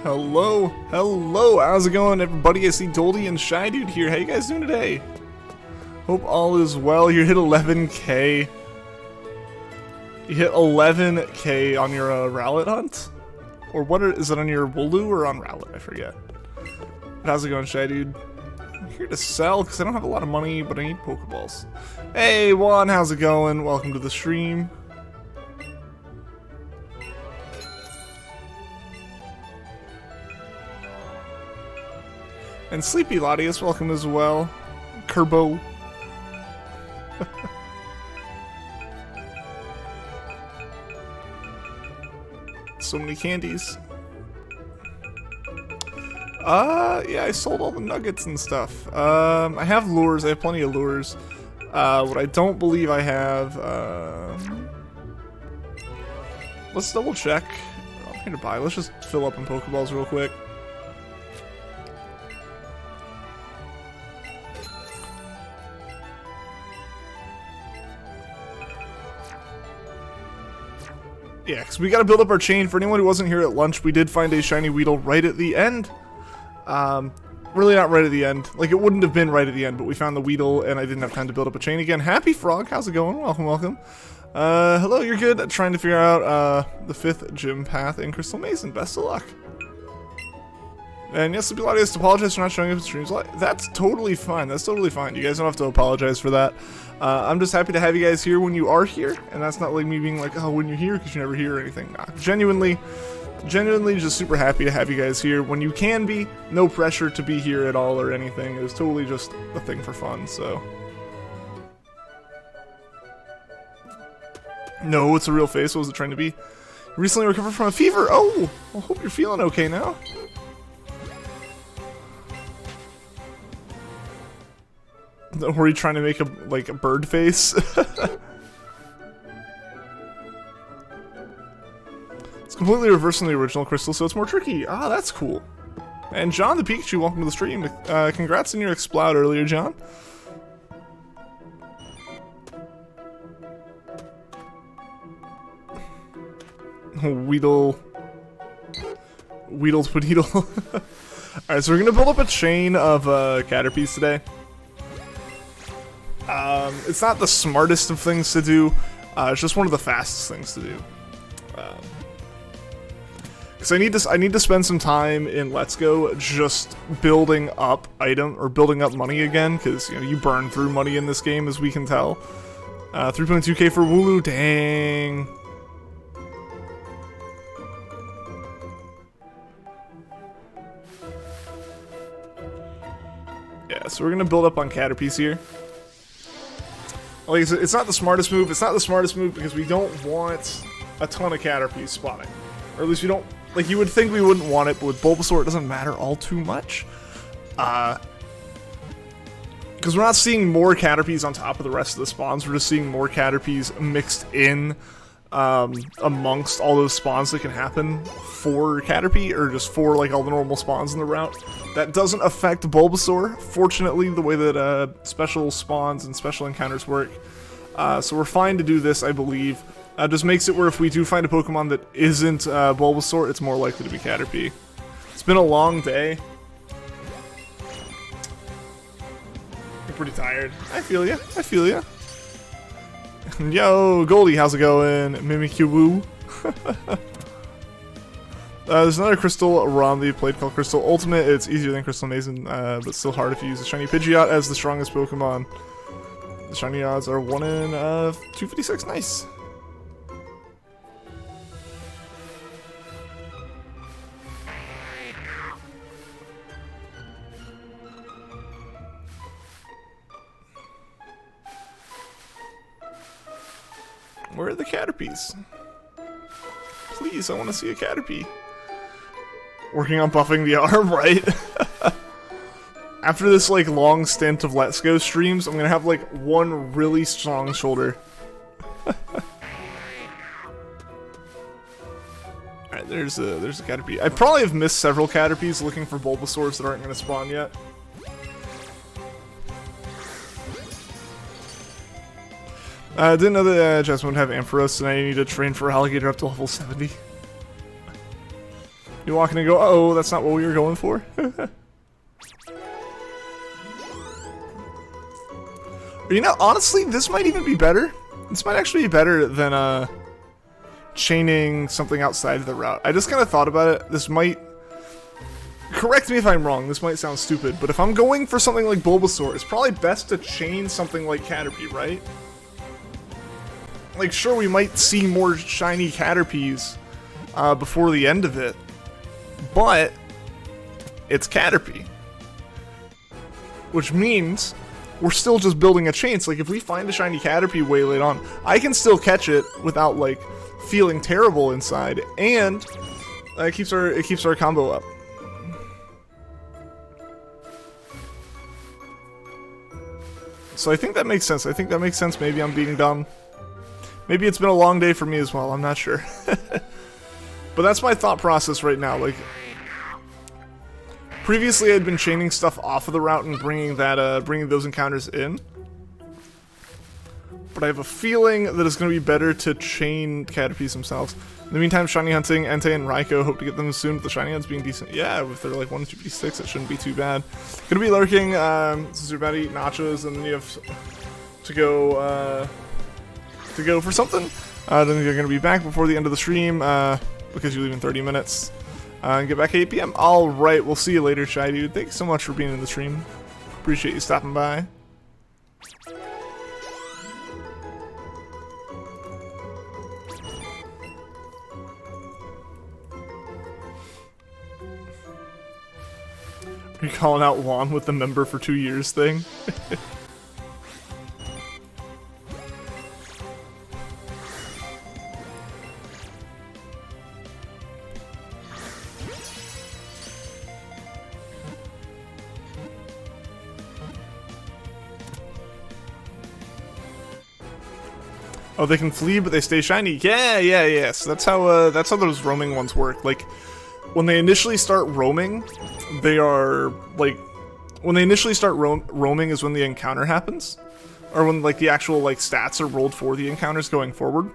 Hello, hello, how's it going everybody? I see Goldie and Shy Dude here. How you guys doing today? Hope all is well. You hit 11k. You hit 11k on your Rowlet hunt? Or what is it, on your Wooloo or on Rowlet? I forget. But how's it going, Shy Dude? I'm here to sell because I don't have a lot of money, but I need Pokeballs. Hey Juan, how's it going? Welcome to the stream. And Sleepy Latius, welcome as well. Kerbo. So many candies. Yeah, I sold all the nuggets and stuff. I have lures, I have plenty of lures. What I don't believe I have, let's double check. I'm here to buy, let's just fill up on Pokeballs real quick. Yeah, because we got to build up our chain. For anyone who wasn't here at lunch, we did find a shiny Weedle right at the end. Really not right at the end. Like, it wouldn't have been right at the end, but we found the Weedle, and I didn't have time to build up a chain again. Happy Frog, how's it going? Welcome, welcome. Hello, you're good. Trying to figure out the 5th gym path in Crystal Mason. Best of luck. And yes, Sleepy Latius, apologize for not showing up in streams. That's totally fine. That's totally fine. You guys don't have to apologize for that. I'm just happy to have you guys here when you are here, and that's not like me being like, oh, when you're here because you're never here or anything. Nah, genuinely just super happy to have you guys here when you can be. No pressure to be here at all or anything. It was totally just a thing for fun, so. No, it's a real face. What was it trying to be? Recently recovered from a fever. Oh, I hope you're feeling okay now. Were you trying to make a bird face? It's completely reversed from the original crystal, so it's more tricky. Ah, that's cool. And John the Pikachu, welcome to the stream. Congrats on your Exploud earlier, John. Weedle Padeedle. Alright, so we're gonna build up a chain of Caterpies today. It's not the smartest of things to do, it's just one of the fastest things to do. Because I need to spend some time in Let's Go just building up building up money again, because you know you burn through money in this game, as we can tell. 3.2k for Wooloo, dang. Yeah, so we're gonna build up on Caterpies here. Like I said, it's not the smartest move. It's not the smartest move because we don't want a ton of Caterpies spawning. Or at least we don't... Like, you would think we wouldn't want it, but with Bulbasaur it doesn't matter all too much. Because we're not seeing more Caterpies on top of the rest of the spawns. We're just seeing more Caterpies mixed in amongst all those spawns that can happen for Caterpie, or just for, like, all the normal spawns in the route. That doesn't affect Bulbasaur, fortunately, the way that special spawns and special encounters work. So we're fine to do this, I believe. Just makes it where if we do find a Pokemon that isn't Bulbasaur, it's more likely to be Caterpie. It's been a long day. I'm pretty tired. I feel ya. I feel ya. Yo, Goldie, how's it going? Mimikyu. There's another crystal around the played called Crystal Ultimate. It's easier than Crystal Mason, but still hard if you use the shiny Pidgeot as the strongest Pokemon. The shiny odds are 1 in 256. Nice. Where are the Caterpies? Please, I want to see a Caterpie. Working on buffing the arm, right? After this, like, long stint of Let's Go streams, I'm gonna have, like, one really strong shoulder. Alright, there's a Caterpie. I probably have missed several Caterpies looking for Bulbasaurs that aren't gonna spawn yet. I didn't know that Jasmine would have Ampharos, and I need to train for Alligator up to level 70. You You walk in and go, uh-oh, that's not what we were going for. You know, honestly, this might even be better. This might actually be better than chaining something outside of the route. I just kind of thought about it. This might... Correct me if I'm wrong, this might sound stupid, but if I'm going for something like Bulbasaur, it's probably best to chain something like Caterpie, right? Like, sure, we might see more shiny Caterpies before the end of it, but it's Caterpie. Which means we're still just building a chain. So, like, if we find a shiny Caterpie way late on, I can still catch it without, like, feeling terrible inside, and it keeps our combo up. So I think that makes sense. I think that makes sense. Maybe I'm being dumb. Maybe it's been a long day for me as well. I'm not sure. But that's my thought process right now. Like, previously I'd been chaining stuff off of the route and bringing those encounters in. But I have a feeling that it's going to be better to chain Caterpies themselves. In the meantime, shiny hunting, Entei and Raikou, hope to get them soon, with the shiny hunts being decent. Yeah, if they're like 1 to 2d6, it shouldn't be too bad. Gonna be lurking, since you're about to eat nachos, and then you have to go for something. Then you're gonna be back before the end of the stream, because you leave in 30 minutes. And get back at 8 p.m. Alright, we'll see you later, Shy Dude. Thanks so much for being in the stream. Appreciate you stopping by. Are you calling out Juan with the member for 2 years thing? Oh, they can flee, but they stay shiny. Yeah. So that's how those roaming ones work. Like, when they initially start roaming, they are, like, when they initially start roaming is when the encounter happens. Or when, like, the actual, like, stats are rolled for the encounters going forward.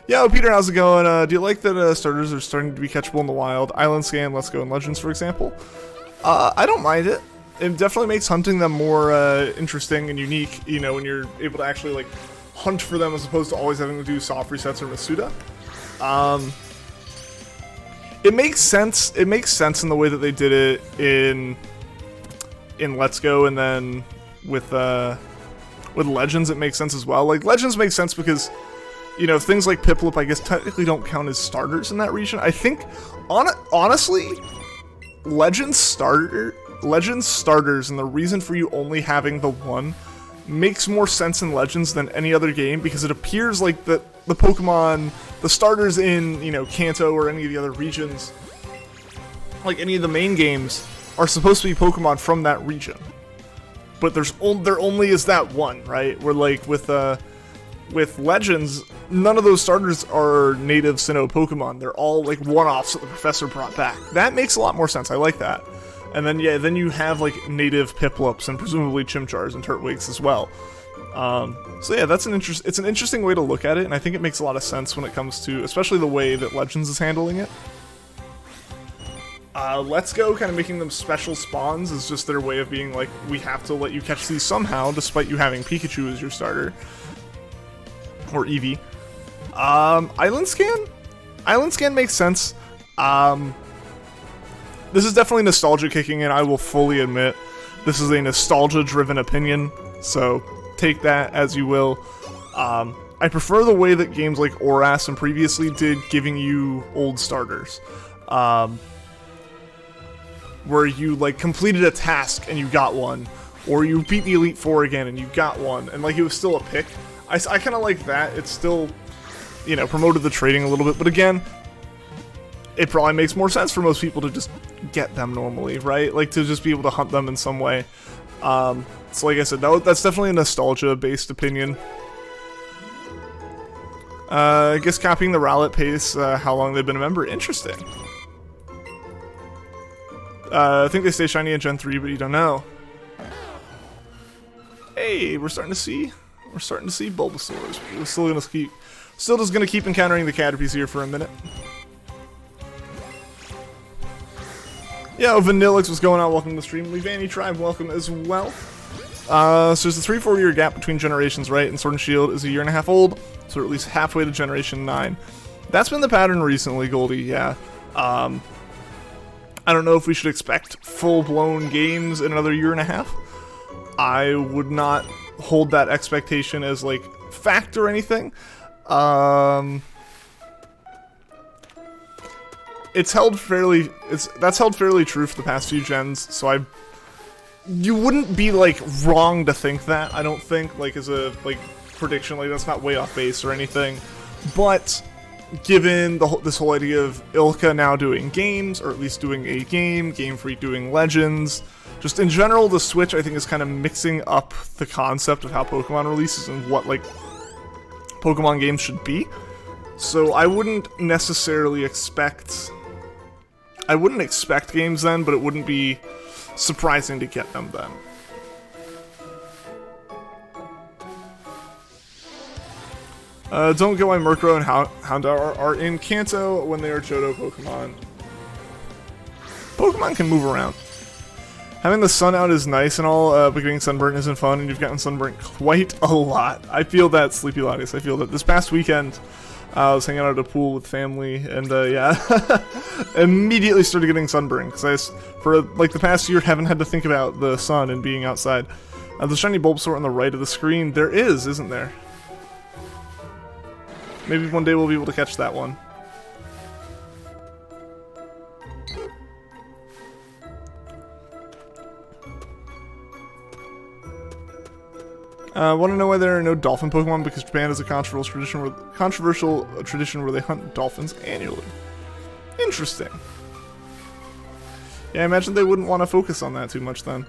Yo, Peter, how's it going? Do you like that starters are starting to be catchable in the wild? Island Scan, Let's Go, and Legends, for example? I don't mind it. It definitely makes hunting them more interesting and unique, you know, when you're able to actually, like, hunt for them as opposed to always having to do soft resets or Masuda. It makes sense. It makes sense in the way that they did it in Let's Go, and then with Legends, it makes sense as well. Like, Legends makes sense because, you know, things like Piplup, I guess, technically don't count as starters in that region. I think, honestly, Legends starters and the reason for you only having the one makes more sense in Legends than any other game, because it appears like the Pokemon, the starters in, you know, Kanto or any of the other regions, like any of the main games, are supposed to be Pokemon from that region. But there only is that one, right? Where, like, with Legends, none of those starters are native Sinnoh Pokemon. They're all, like, one-offs that the professor brought back. That makes a lot more sense. I like that. And then, yeah, then you have, like, native Piplups and presumably Chimchars and Turtwigs as well. So yeah, that's it's an interesting way to look at it, and I think it makes a lot of sense when it comes to, especially the way that Legends is handling it. Let's Go, kind of making them special spawns, is just their way of being like, we have to let you catch these somehow, despite you having Pikachu as your starter. Or Eevee. Island Scan? Island Scan makes sense. This is definitely nostalgia kicking in, I will fully admit. This is a nostalgia-driven opinion, so take that as you will. I prefer the way that games like Oras and previously did, giving you old starters. Where you, like, completed a task and you got one, or you beat the Elite Four again and you got one, and, like, it was still a pick. I kind of like that. It's still, you know, promoted the trading a little bit, but again, it probably makes more sense for most people to just get them normally, right? Like, to just be able to hunt them in some way. So like I said, that's definitely a nostalgia-based opinion. I guess copying the Rowlet pace, how long they've been a member. Interesting. I think they stay shiny in Gen 3, but you don't know. Hey, we're starting to see Bulbasaurs. We're still just gonna keep encountering the Caterpies here for a minute. Yo, Vanillix, what's going on? Welcome to the stream. Levani Tribe, welcome as well. So there's a 3-4 year gap between generations, right? And Sword and Shield is a year and a half old, so we're at least halfway to Generation 9. That's been the pattern recently, Goldie, yeah. I don't know if we should expect full-blown games in another year and a half. I would not hold that expectation as, like, fact or anything. That's held fairly true for the past few gens, so you wouldn't be, like, wrong to think that, I don't think, like, as a, like, prediction, like, that's not way off base or anything, but given this whole idea of Ilka now doing games, or at least doing a Game Freak doing Legends, just in general, the Switch, I think, is kind of mixing up the concept of how Pokemon releases and what, like, Pokemon games should be, so I wouldn't necessarily expect games then, but it wouldn't be surprising to get them then. Don't get why Murkrow and Houndour are in Kanto when they are Johto Pokemon. Pokemon can move around. Having the sun out is nice and all, but getting sunburnt isn't fun, and you've gotten sunburnt quite a lot. I feel that, Sleepy Lotties. I feel that. This past weekend, I was hanging out at a pool with family, and yeah, immediately started getting sunburned, because for like the past year, haven't had to think about the sun and being outside. The shiny Bulbasaur on the right of the screen, there isn't there? Maybe one day we'll be able to catch that one. Want to know why there are no dolphin Pokemon? Because Japan has a controversial tradition where they hunt dolphins annually. Interesting. Yeah, I imagine they wouldn't want to focus on that too much then.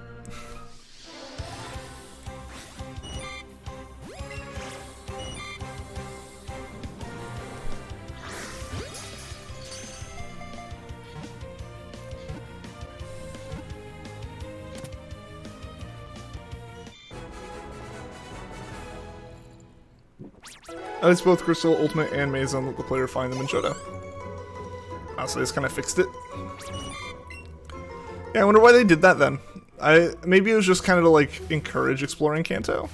It's both Crystal, Ultimate, and Maison let the player find them in Johto. So they just kind of fixed it. Yeah, I wonder why they did that then. Maybe it was just kind of to, like, encourage exploring Kanto.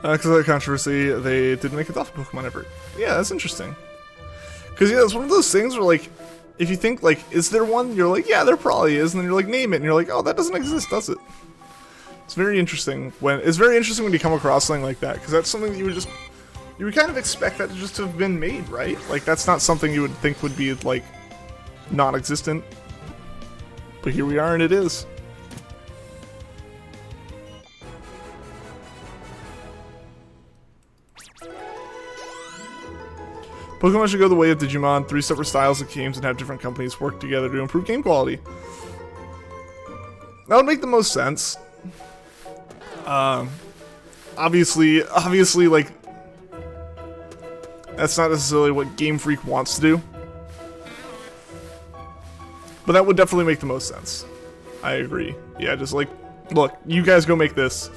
Because of that controversy, they didn't make a dolphin Pokemon ever. Yeah, that's interesting. Because, yeah, it's one of those things where, like, if you think, like, is there one? You're like, yeah, there probably is. And then you're like, name it. And you're like, oh, that doesn't exist, does it? It's very interesting when you come across something like that, because that's something that you would kind of expect that to just have been made, right? Like, that's not something you would think would be, like, non-existent. But here we are, and it is. Pokemon should go the way of Digimon, 3 separate styles of games and have different companies work together to improve game quality. That would make the most sense. Obviously, like, that's not necessarily what Game Freak wants to do. But that would definitely make the most sense. I agree. Yeah, just like, look, you guys go make this.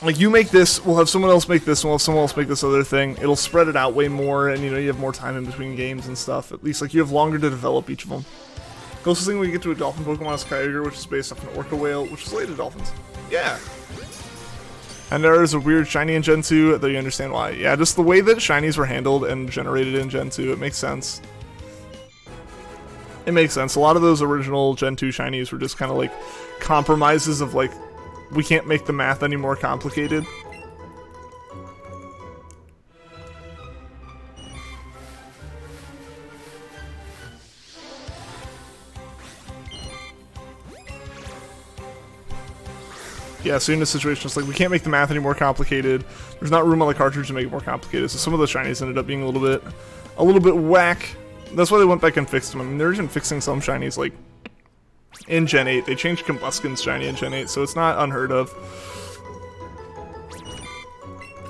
Like, you make this, we'll have someone else make this, and we'll have someone else make this other thing. It'll spread it out way more, and, you know, you have more time in between games and stuff. At least, like, you have longer to develop each of them. Closest thing we get to a dolphin Pokemon is Kyogre, which is based off an orca whale, which is related to dolphins. Yeah. And there is a weird shiny in Gen 2, though you understand why. Yeah, just the way that shinies were handled and generated in Gen 2, it makes sense. It makes sense. A lot of those original Gen 2 shinies were just kind of like compromises of like, we can't make the math any more complicated. Yeah, so in this situation, it's like, we can't make the math any more complicated. There's not room on the cartridge to make it more complicated, so some of the shinies ended up being a little bit whack. That's why they went back and fixed them. I mean, they're even fixing some shinies, like, in Gen 8. They changed Combusken's shiny in Gen 8, so it's not unheard of.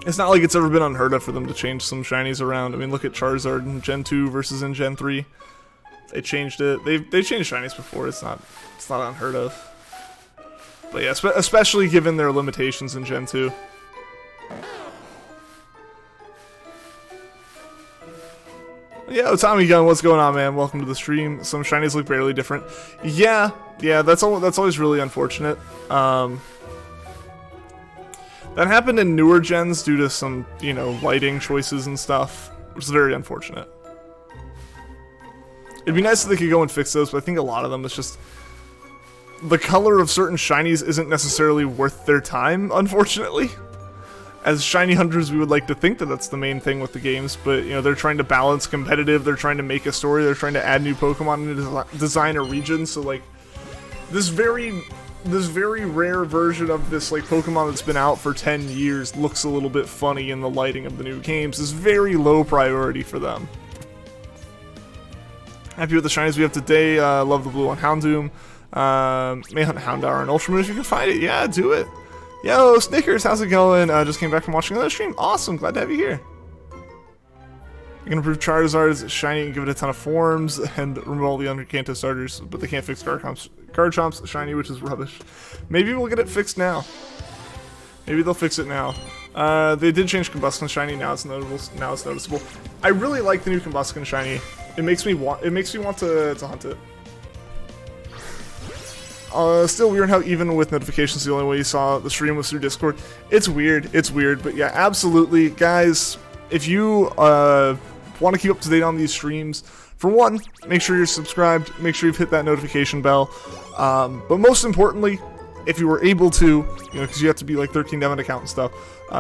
It's not like it's ever been unheard of for them to change some shinies around. I mean, look at Charizard in Gen 2 versus in Gen 3. They changed it. They changed shinies before. It's not unheard of. But yeah, especially given their limitations in Gen 2. Yeah, Tommy Gun, what's going on, man? Welcome to the stream. Some shinies look barely different. Yeah, that's always really unfortunate. That happened in newer gens due to some, you know, lighting choices and stuff, which is very unfortunate. It'd be nice if they could go and fix those, but I think a lot of them, it's just the color of certain shinies isn't necessarily worth their time, unfortunately. As shiny hunters, we would like to think that that's the main thing with the games, but, you know, they're trying to balance competitive, they're trying to make a story, they're trying to add new Pokemon and design a region, so, like, this very rare version of this, like, Pokemon that's been out for 10 years looks a little bit funny in the lighting of the new games is very low priority for them. Happy with the shinies we have today, love the blue on Houndoom, may hunt Houndour on Ultramoon if you can find it, yeah, do it. Yo, Snickers, how's it going? Just came back from watching another stream. Awesome, glad to have you here. You can improve Charizard's shiny and give it a ton of forms, and remove all the Kanto starters, but they can't fix Garchomp's shiny, which is rubbish. Maybe we'll get it fixed now. Maybe they'll fix it now. They did change Combuskin shiny. Now it's noticeable. I really like the new Combuskin shiny. It makes me want to hunt it. Still weird how even with notifications the only way you saw the stream was through Discord. It's weird, but yeah, absolutely. Guys, if you want to keep up to date on these streams, for one, make sure you're subscribed, make sure you've hit that notification bell, but most importantly, if you were able to, you know, because you have to be like 13 to have an account and stuff,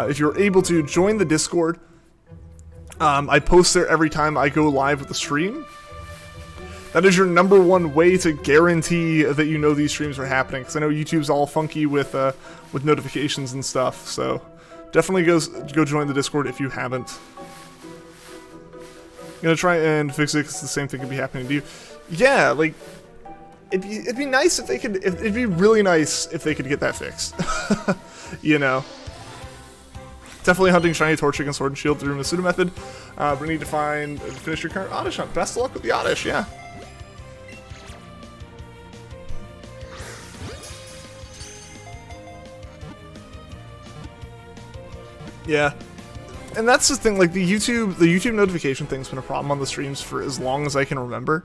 if you're able to join the Discord, I post there every time I go live with the stream. That is your #1 way to guarantee that you know these streams are happening. Because I know YouTube's all funky with notifications and stuff. So definitely go join the Discord if you haven't. I'm gonna try and fix it because the same thing could be happening to you. Yeah, like it'd be nice if they could. It'd be really nice if they could get that fixed. You know. Definitely hunting shiny Torchic and Sword and Shield through the pseudo method. We need to finish your current Oddish hunt. Best of luck with the Oddish, yeah. Yeah, and that's the thing. Like the YouTube notification thing's been a problem on the streams for as long as I can remember.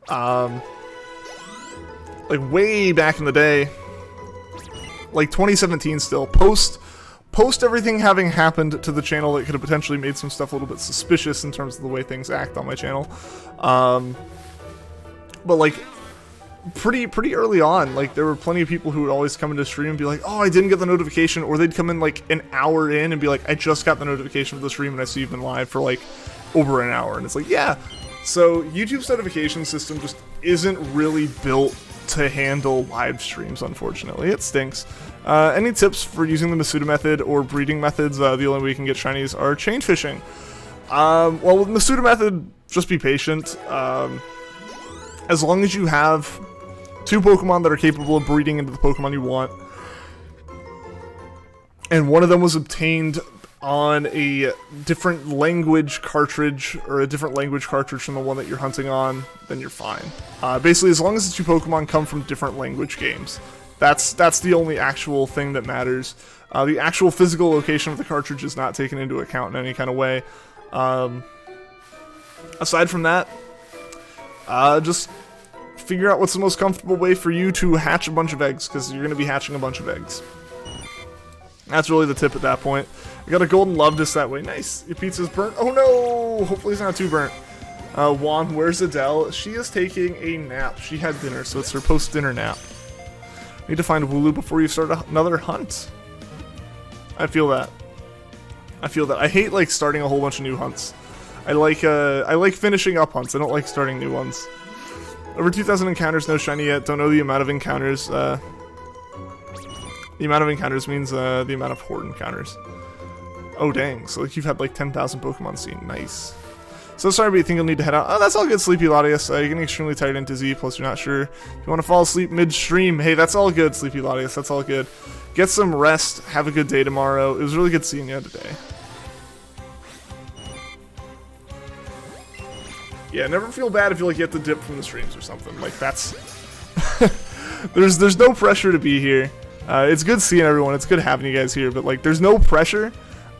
Like way back in the day, like 2017. Still post everything having happened to the channel that could have potentially made some stuff a little bit suspicious in terms of the way things act on my channel. But like pretty early on, like there were plenty of people who would always come into stream and be like, oh, I didn't get the notification, or they'd come in like an hour in and be like, I just got the notification for the stream and I see you've been live for like over an hour. And it's like, yeah, so YouTube's notification system just isn't really built to handle live streams, unfortunately. It stinks. Any tips for using the Masuda method or breeding methods? The only way you can get shinies are chain fishing. Well, with Masuda method, just be patient. As long as you have 2 Pokemon that are capable of breeding into the Pokemon you want, and one of them was obtained on a different language cartridge, or a different language cartridge from the one that you're hunting on, then you're fine. Basically, as long as the 2 Pokemon come from different language games, that's the only actual thing that matters. The actual physical location of the cartridge is not taken into account in any kind of way. Aside from that, just figure out what's the most comfortable way for you to hatch a bunch of eggs, because you're going to be hatching a bunch of eggs. That's really the tip at that point. I got a golden Lovedus that way. Nice. Your pizza's burnt. Oh no! Hopefully it's not too burnt. Juan, where's Adele? She is taking a nap. She had dinner, so it's her post-dinner nap. Need to find Wooloo before you start another hunt. I feel that. I hate like starting a whole bunch of new hunts. I like finishing up hunts. I don't like starting new ones. Over 2,000 encounters, no shiny yet. Don't know the amount of encounters. The amount of encounters means the amount of horde encounters. Oh dang, so like you've had like 10,000 Pokemon seen. Nice. So sorry, but you think you'll need to head out. Oh, that's all good, Sleepy Latius. You're getting extremely tired and dizzy, plus you're not sure if you want to fall asleep mid-stream. Hey, that's all good, Sleepy Latius. That's all good. Get some rest. Have a good day tomorrow. It was really good seeing you today. Yeah, never feel bad if you like get the dip from the streams or something. Like that's there's no pressure to be here. It's good seeing everyone. It's good having you guys here, but like there's no pressure.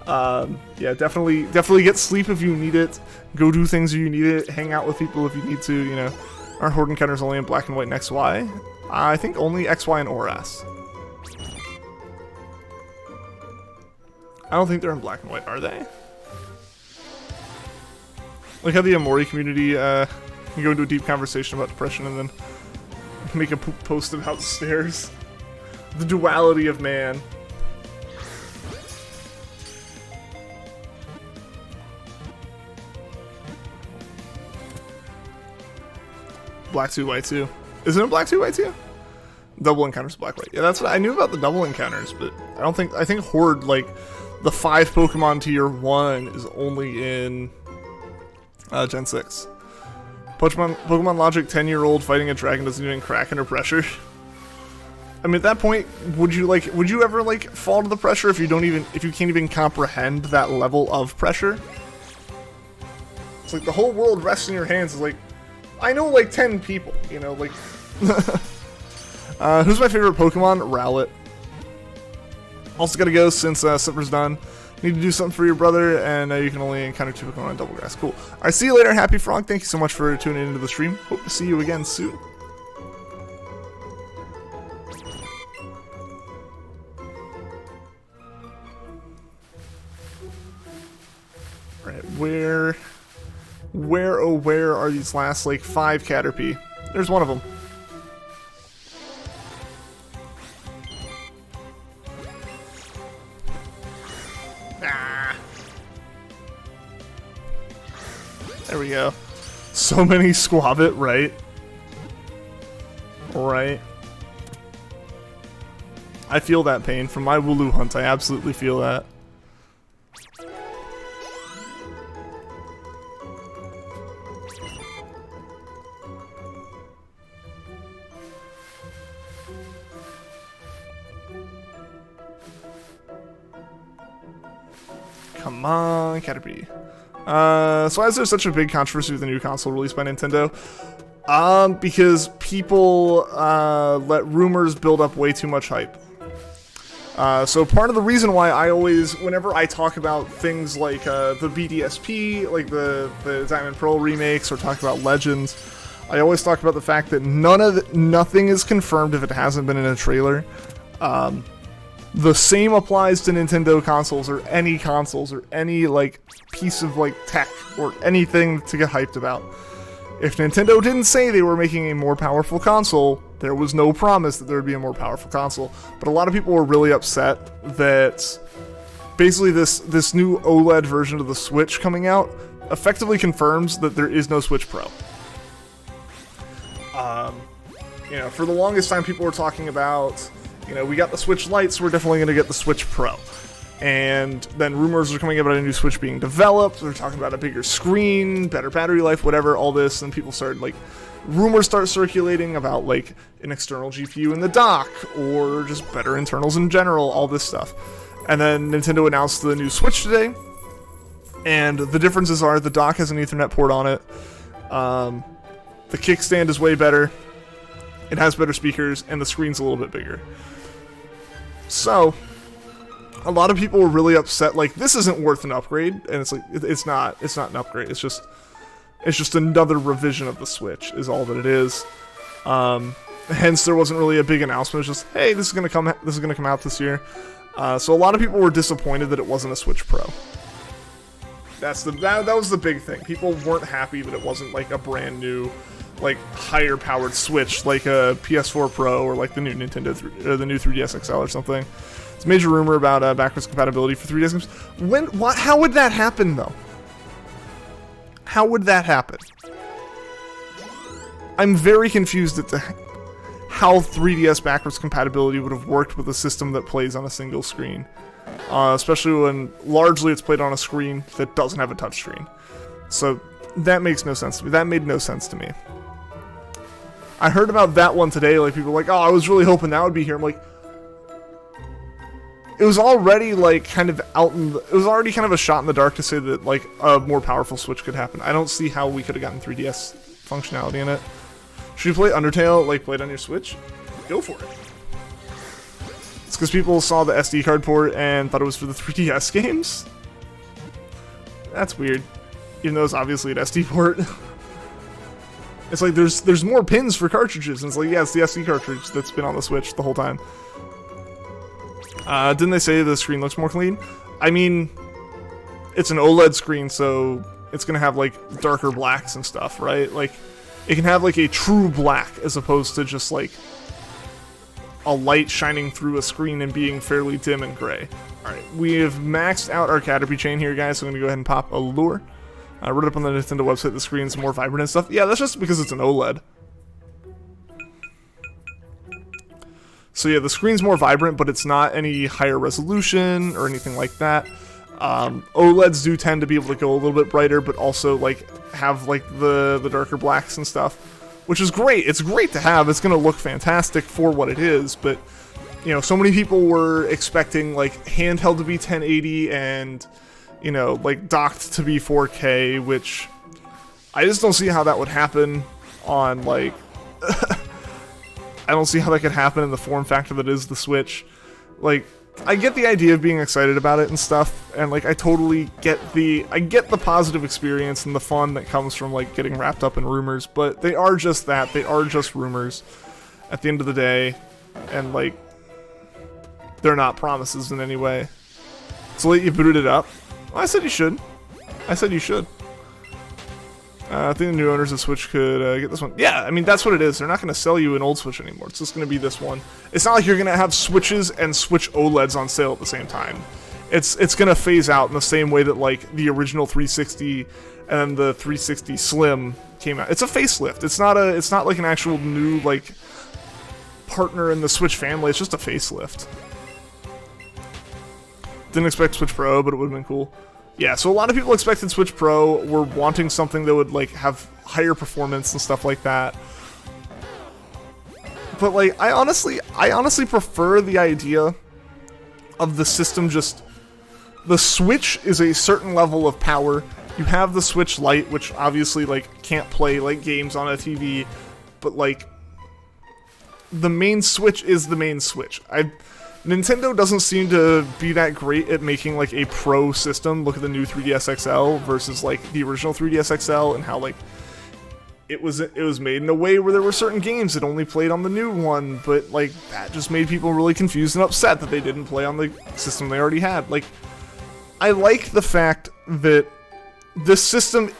Yeah, definitely get sleep if you need it. Go do things if you need it. Hang out with people if you need to, you know. Our horde encounters only in black and white and XY. I think only XY and ORAS. I don't think they're in black and white, are they? Like how the Amori community can go into a deep conversation about depression and then make a poop post about stairs. The duality of man. Black 2, white 2. Is it in black 2, white 2? Double encounters black white. Yeah, that's what I knew about the double encounters, but I think Horde, like the 5 Pokemon tier 1 is only in Gen 6. Pokemon logic, 10-year-old fighting a dragon doesn't even crack under pressure. I mean, at that point, would you ever like fall to the pressure if you can't even comprehend that level of pressure? It's like the whole world rests in your hands. Is like, I know like 10 people, you know, like. Who's my favorite Pokemon? Rowlet. Also gotta go since Supper's done. Need to do something for your brother, and you can only encounter 2 Pokemon on Double Grass. Cool. Alright, see you later, Happy Frog. Thank you so much for tuning into the stream. Hope to see you again soon. Alright, where are these last, like, 5 Caterpie? There's one of them. There we go. So many Squabit, right? Right. I feel that pain from my Wooloo hunt. I absolutely feel that. Come on, Caterpie. So why is there such a big controversy with the new console released by Nintendo? Because people let rumors build up way too much hype. So part of the reason why I always, whenever I talk about things like the BDSP, like the Diamond Pearl remakes, or talk about Legends, I always talk about the fact that nothing is confirmed if it hasn't been in a trailer. The same applies to Nintendo consoles or any like piece of like tech or anything to get hyped about. If Nintendo didn't say they were making a more powerful console, there was no promise that there would be a more powerful console. But a lot of people were really upset that basically this new OLED version of the Switch coming out effectively confirms that there is no Switch Pro. You know, for the longest time people were talking about, you know, we got the Switch Lite, so we're definitely going to get the Switch Pro. And then rumors are coming about a new Switch being developed. They're talking about a bigger screen, better battery life, whatever, all this. And people started, like, rumors start circulating about, like, an external GPU in the dock, or just better internals in general, all this stuff. And then Nintendo announced the new Switch today. And the differences are the dock has an Ethernet port on it. The kickstand is way better. It has better speakers, and the screen's a little bit bigger. So, a lot of people were really upset, like, this isn't worth an upgrade, and it's like, it's not an upgrade, it's just another revision of the Switch, is all that it is. Hence, there wasn't really a big announcement, it's just, hey, this is gonna come out this year. So a lot of people were disappointed that it wasn't a Switch Pro. That was the big thing. People weren't happy that it wasn't, like, a brand new, like, higher powered Switch, like a PS4 Pro or like the new the new 3DS XL or something. It's a major rumor about backwards compatibility for 3DS games. How would that happen though? How would that happen? I'm very confused at how 3DS backwards compatibility would have worked with a system that plays on a single screen, especially when largely it's played on a screen that doesn't have a touchscreen. So that makes no sense to me. That made no sense to me. I heard about that one today, like, people were like, oh, I was really hoping that would be here. I'm like, it was already, like, kind of it was already kind of a shot in the dark to say that, like, a more powerful Switch could happen. I don't see how we could have gotten 3DS functionality in it. Should you play Undertale, like, played on your Switch? Go for it. It's because people saw the SD card port and thought it was for the 3DS games? That's weird. Even though it's obviously an SD port. It's like there's more pins for cartridges, and it's like, yeah, it's the SD cartridge that's been on the Switch the whole time. Didn't they say the screen looks more clean? I mean, it's an OLED screen, so it's gonna have like darker blacks and stuff, right? Like, it can have like a true black as opposed to just like a light shining through a screen and being fairly dim and gray. Alright, we have maxed out our Caterpie chain here, guys, so I'm gonna go ahead and pop a lure. I wrote up on the Nintendo website the screen's more vibrant and stuff. Yeah, that's just because it's an OLED. So yeah, the screen's more vibrant, but it's not any higher resolution or anything like that. OLEDs do tend to be able to go a little bit brighter, but also like have like the darker blacks and stuff, which is great. It's great to have. It's gonna look fantastic for what it is, but you know, so many people were expecting like handheld to be 1080 and, you know, like docked to be 4K, which I just don't see how that would happen on like I don't see how that could happen in the form factor that is the Switch. Like, I get the idea of being excited about it and stuff, and like I totally get the positive experience and the fun that comes from like getting wrapped up in rumors, but they are just that. They are just rumors at the end of the day, and like they're not promises in any way. So you booted it up. Well, I said you should. I said you should. I think the new owners of Switch could get this one. Yeah, I mean, that's what it is. They're not going to sell you an old Switch anymore. It's just going to be this one. It's not like you're going to have Switches and Switch OLEDs on sale at the same time. It's going to phase out in the same way that, like, the original 360 and the 360 Slim came out. It's a facelift. It's not like an actual new, like, partner in the Switch family. It's just a facelift. Didn't expect Switch Pro, but it would have been cool. Yeah, so a lot of people expected Switch Pro, were wanting something that would like have higher performance and stuff like that. But like, I honestly prefer the idea of the system just... The Switch is a certain level of power. You have the Switch Lite, which obviously like can't play like games on a TV, but like the main Switch is the main Switch. Nintendo doesn't seem to be that great at making like a pro system. Look at the new 3DS XL versus like the original 3DS XL and how like it was made in a way where there were certain games that only played on the new one, but like that just made people really confused and upset that they didn't play on the system they already had. Like, I like the fact that this system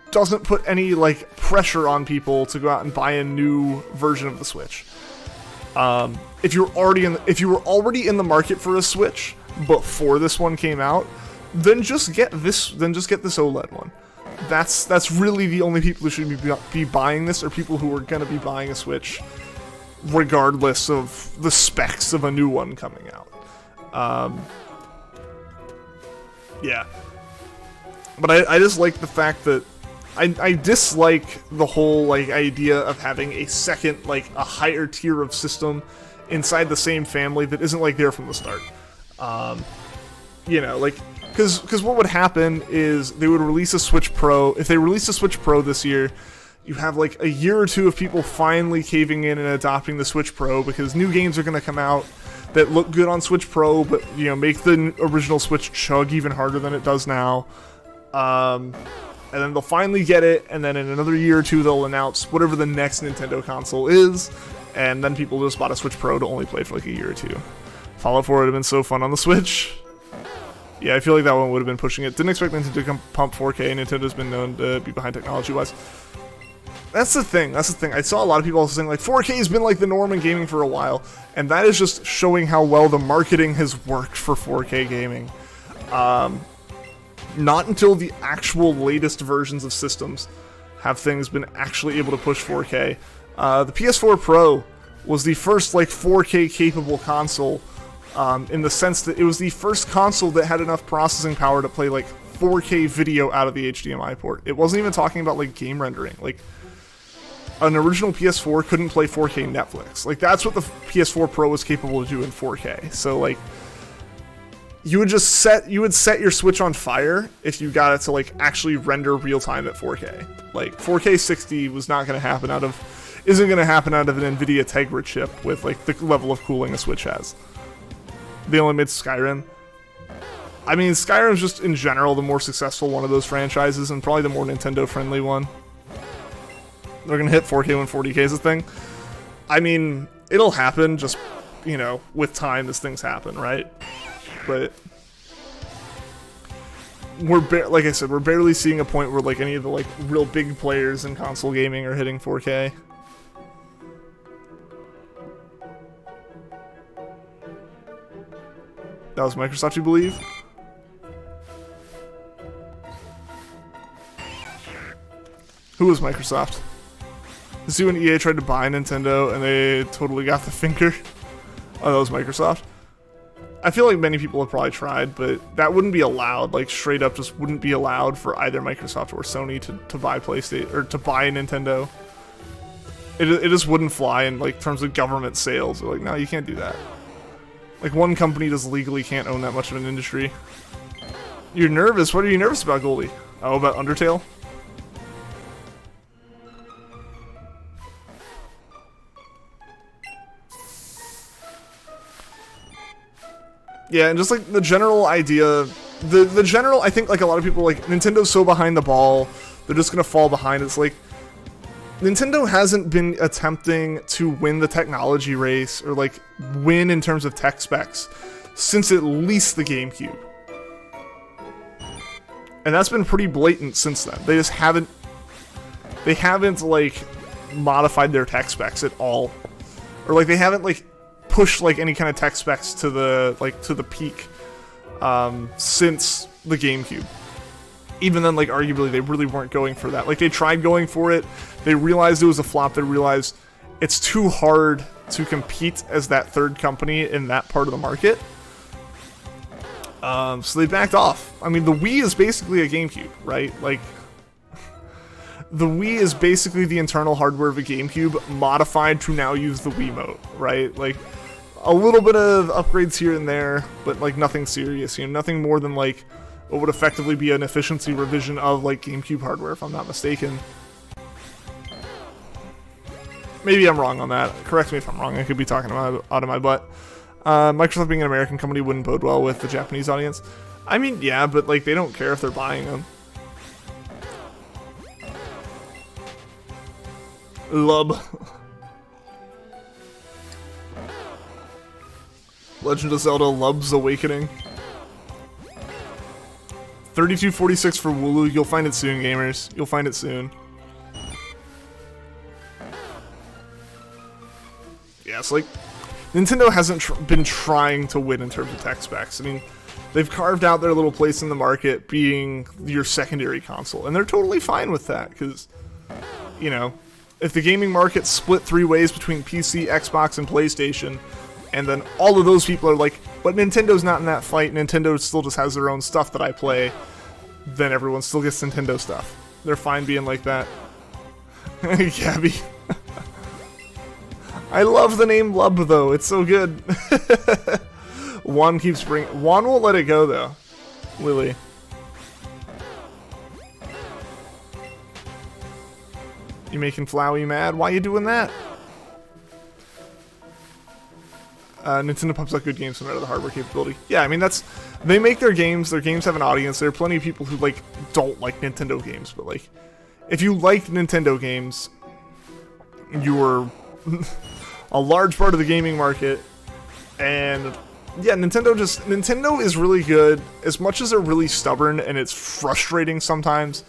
doesn't put any like pressure on people to go out and buy a new version of the Switch. If you were already in the market for a Switch before this one came out, then just get this OLED one. That's really the only people who should be buying this, are people who are going to be buying a Switch regardless of the specs of a new one coming out. Yeah. But I just like the fact that I dislike the whole like idea of having a second, like a higher tier of system inside the same family that isn't like there from the start. You know, like, because what would happen is they would release a Switch Pro. If they release a Switch Pro this year, you have like a year or two of people finally caving in and adopting the Switch Pro because new games are going to come out that look good on Switch Pro, but you know, make the original Switch chug even harder than it does now. And then they'll finally get it, and then in another year or two they'll announce whatever the next Nintendo console is, and then people just bought a Switch Pro to only play for like a year or two. Fallout 4 would have been so fun on the Switch. Yeah, I feel like that one would have been pushing it. Didn't expect Nintendo to pump 4K. Nintendo's been known to be behind technology-wise. That's the thing. I saw a lot of people also saying like 4K has been like the norm in gaming for a while, and that is just showing how well the marketing has worked for 4K gaming. Not until the actual latest versions of systems have things been actually able to push 4K. The PS4 Pro was the first like 4K capable console, in the sense that it was the first console that had enough processing power to play like 4K video out of the HDMI port. It wasn't even talking about like game rendering. Like, an original PS4 couldn't play 4K Netflix. Like, that's what the PS4 Pro was capable of doing in 4K. So like, you would set your Switch on fire if you got it to like actually render real time at 4K. Like 4K 60 isn't going to happen out of an NVIDIA Tegra chip with like the level of cooling a Switch has. They only made Skyrim. I mean, Skyrim's just, in general, the more successful one of those franchises, and probably the more Nintendo-friendly one. They're gonna hit 4K when 40K is a thing. I mean, it'll happen, just, you know, with time as things happen, right? But like I said, we're barely seeing a point where, like, any of the, like, real big players in console gaming are hitting 4K. That was Microsoft, you believe? Who was Microsoft? See when EA tried to buy Nintendo and they totally got the finger? Oh, that was Microsoft? I feel like many people have probably tried, but that wouldn't be allowed. Like, straight up just wouldn't be allowed for either Microsoft or Sony to buy PlayStation, or to buy Nintendo. It just wouldn't fly in, like, terms of government sales. They're like, no, you can't do that. Like, one company just legally can't own that much of an industry. You're nervous? What are you nervous about, Goldie? Oh, about Undertale? Yeah, and just, like, the general idea... The general, I think, like, a lot of people, like, Nintendo's so behind the ball, they're just gonna fall behind. It's like, Nintendo hasn't been attempting to win the technology race, or, like, win in terms of tech specs, since at least the GameCube. And that's been pretty blatant since then. They just haven't... They haven't, like, modified their tech specs at all. Or, like, they haven't, like, pushed, like, any kind of tech specs to the, like, to the peak, since the GameCube. Even then, like, arguably, they really weren't going for that. Like, they tried going for it, they realized it was a flop, they realized it's too hard to compete as that third company in that part of the market. So they backed off. I mean, the Wii is basically a GameCube, right? Like, the Wii is basically the internal hardware of a GameCube modified to now use the Wiimote, right? Like, a little bit of upgrades here and there, but, like, nothing serious, you know, nothing more than, like, what would effectively be an efficiency revision of, like, GameCube hardware, if I'm not mistaken. Maybe I'm wrong on that. Correct me if I'm wrong. I could be talking out of my butt. Microsoft being an American company wouldn't bode well with the Japanese audience. I mean, yeah, but, like, they don't care if they're buying them. Lub. Legend of Zelda Lub's Awakening. 3246 for Wooloo. You'll find it soon, gamers. You'll find it soon. Yes, like, Nintendo hasn't been trying to win in terms of tech specs. I mean, they've carved out their little place in the market being your secondary console, and they're totally fine with that, because, you know, if the gaming market split three ways between PC, Xbox, and PlayStation, and then all of those people are like, but Nintendo's not in that fight, Nintendo still just has their own stuff that I play, then everyone still gets Nintendo stuff. They're fine being like that. Gabby. I love the name Lub, though. It's so good. Juan keeps bringing... Juan won't let it go, though. Lily. You making Flowey mad? Why you doing that? Nintendo pumps out good games no matter the hardware capability. Yeah, I mean, that's... They make their games have an audience. There are plenty of people who, like, don't like Nintendo games, but, like, if you like Nintendo games, you're a large part of the gaming market, and, yeah, Nintendo is really good, as much as they're really stubborn, and it's frustrating sometimes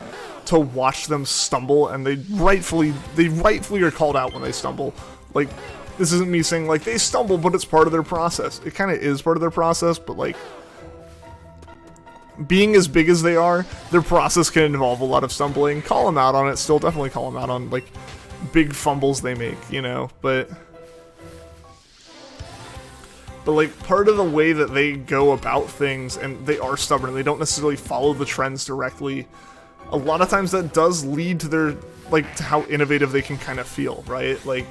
to watch them stumble, and they rightfully are called out when they stumble. Like, this isn't me saying, like, they stumble, but it's part of their process. It kind of is part of their process, but, like, being as big as they are, their process can involve a lot of stumbling. Call them out on it, still definitely call them out on, like, big fumbles they make, you know, but, like, part of the way that they go about things, and they are stubborn, they don't necessarily follow the trends directly, a lot of times that does lead to their, like, to how innovative they can kind of feel, right? Like,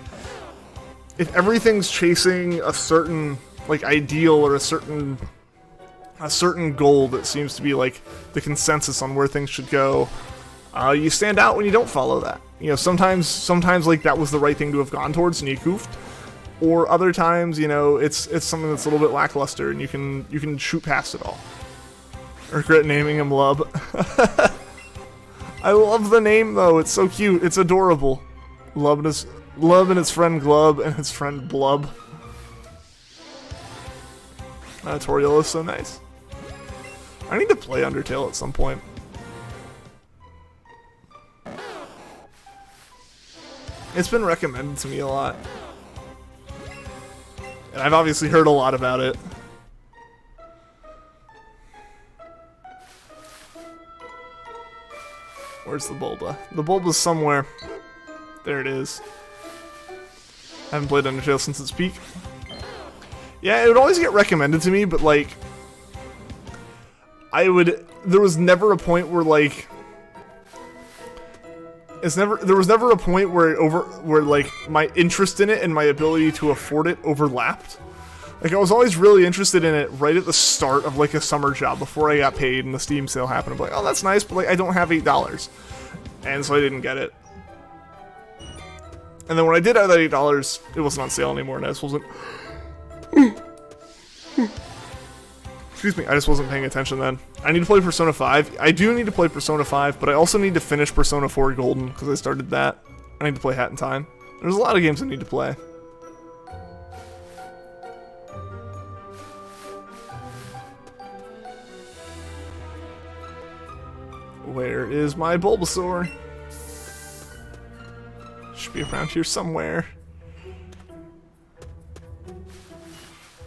if everything's chasing a certain, like, ideal or a certain goal that seems to be, like, the consensus on where things should go, you stand out when you don't follow that. You know, sometimes, like, that was the right thing to have gone towards and you goofed. Or other times, you know, it's something that's a little bit lackluster and you can shoot past it all. Regret naming him Lub. I love the name though, it's so cute, it's adorable. Lub and his friend Glub and his friend Blub. Toriel is so nice. I need to play Undertale at some point. It's been recommended to me a lot. And I've obviously heard a lot about it. Where's the Bulba? The Bulba's somewhere. There it is. I haven't played Undertale since its peak. Yeah, it would always get recommended to me, but like... There was never a point where like... There was never a point where like my interest in it and my ability to afford it overlapped. Like I was always really interested in it right at the start of like a summer job before I got paid and the Steam sale happened. I'm like, oh, that's nice, but like I don't have $8, and so I didn't get it. And then when I did have that $8, it wasn't on sale anymore, and I just wasn't. Excuse me, I just wasn't paying attention then. I need to play Persona 5. I do need to play Persona 5, but I also need to finish Persona 4 Golden, because I started that. I need to play Hat in Time. There's a lot of games I need to play. Where is my Bulbasaur? Should be around here somewhere.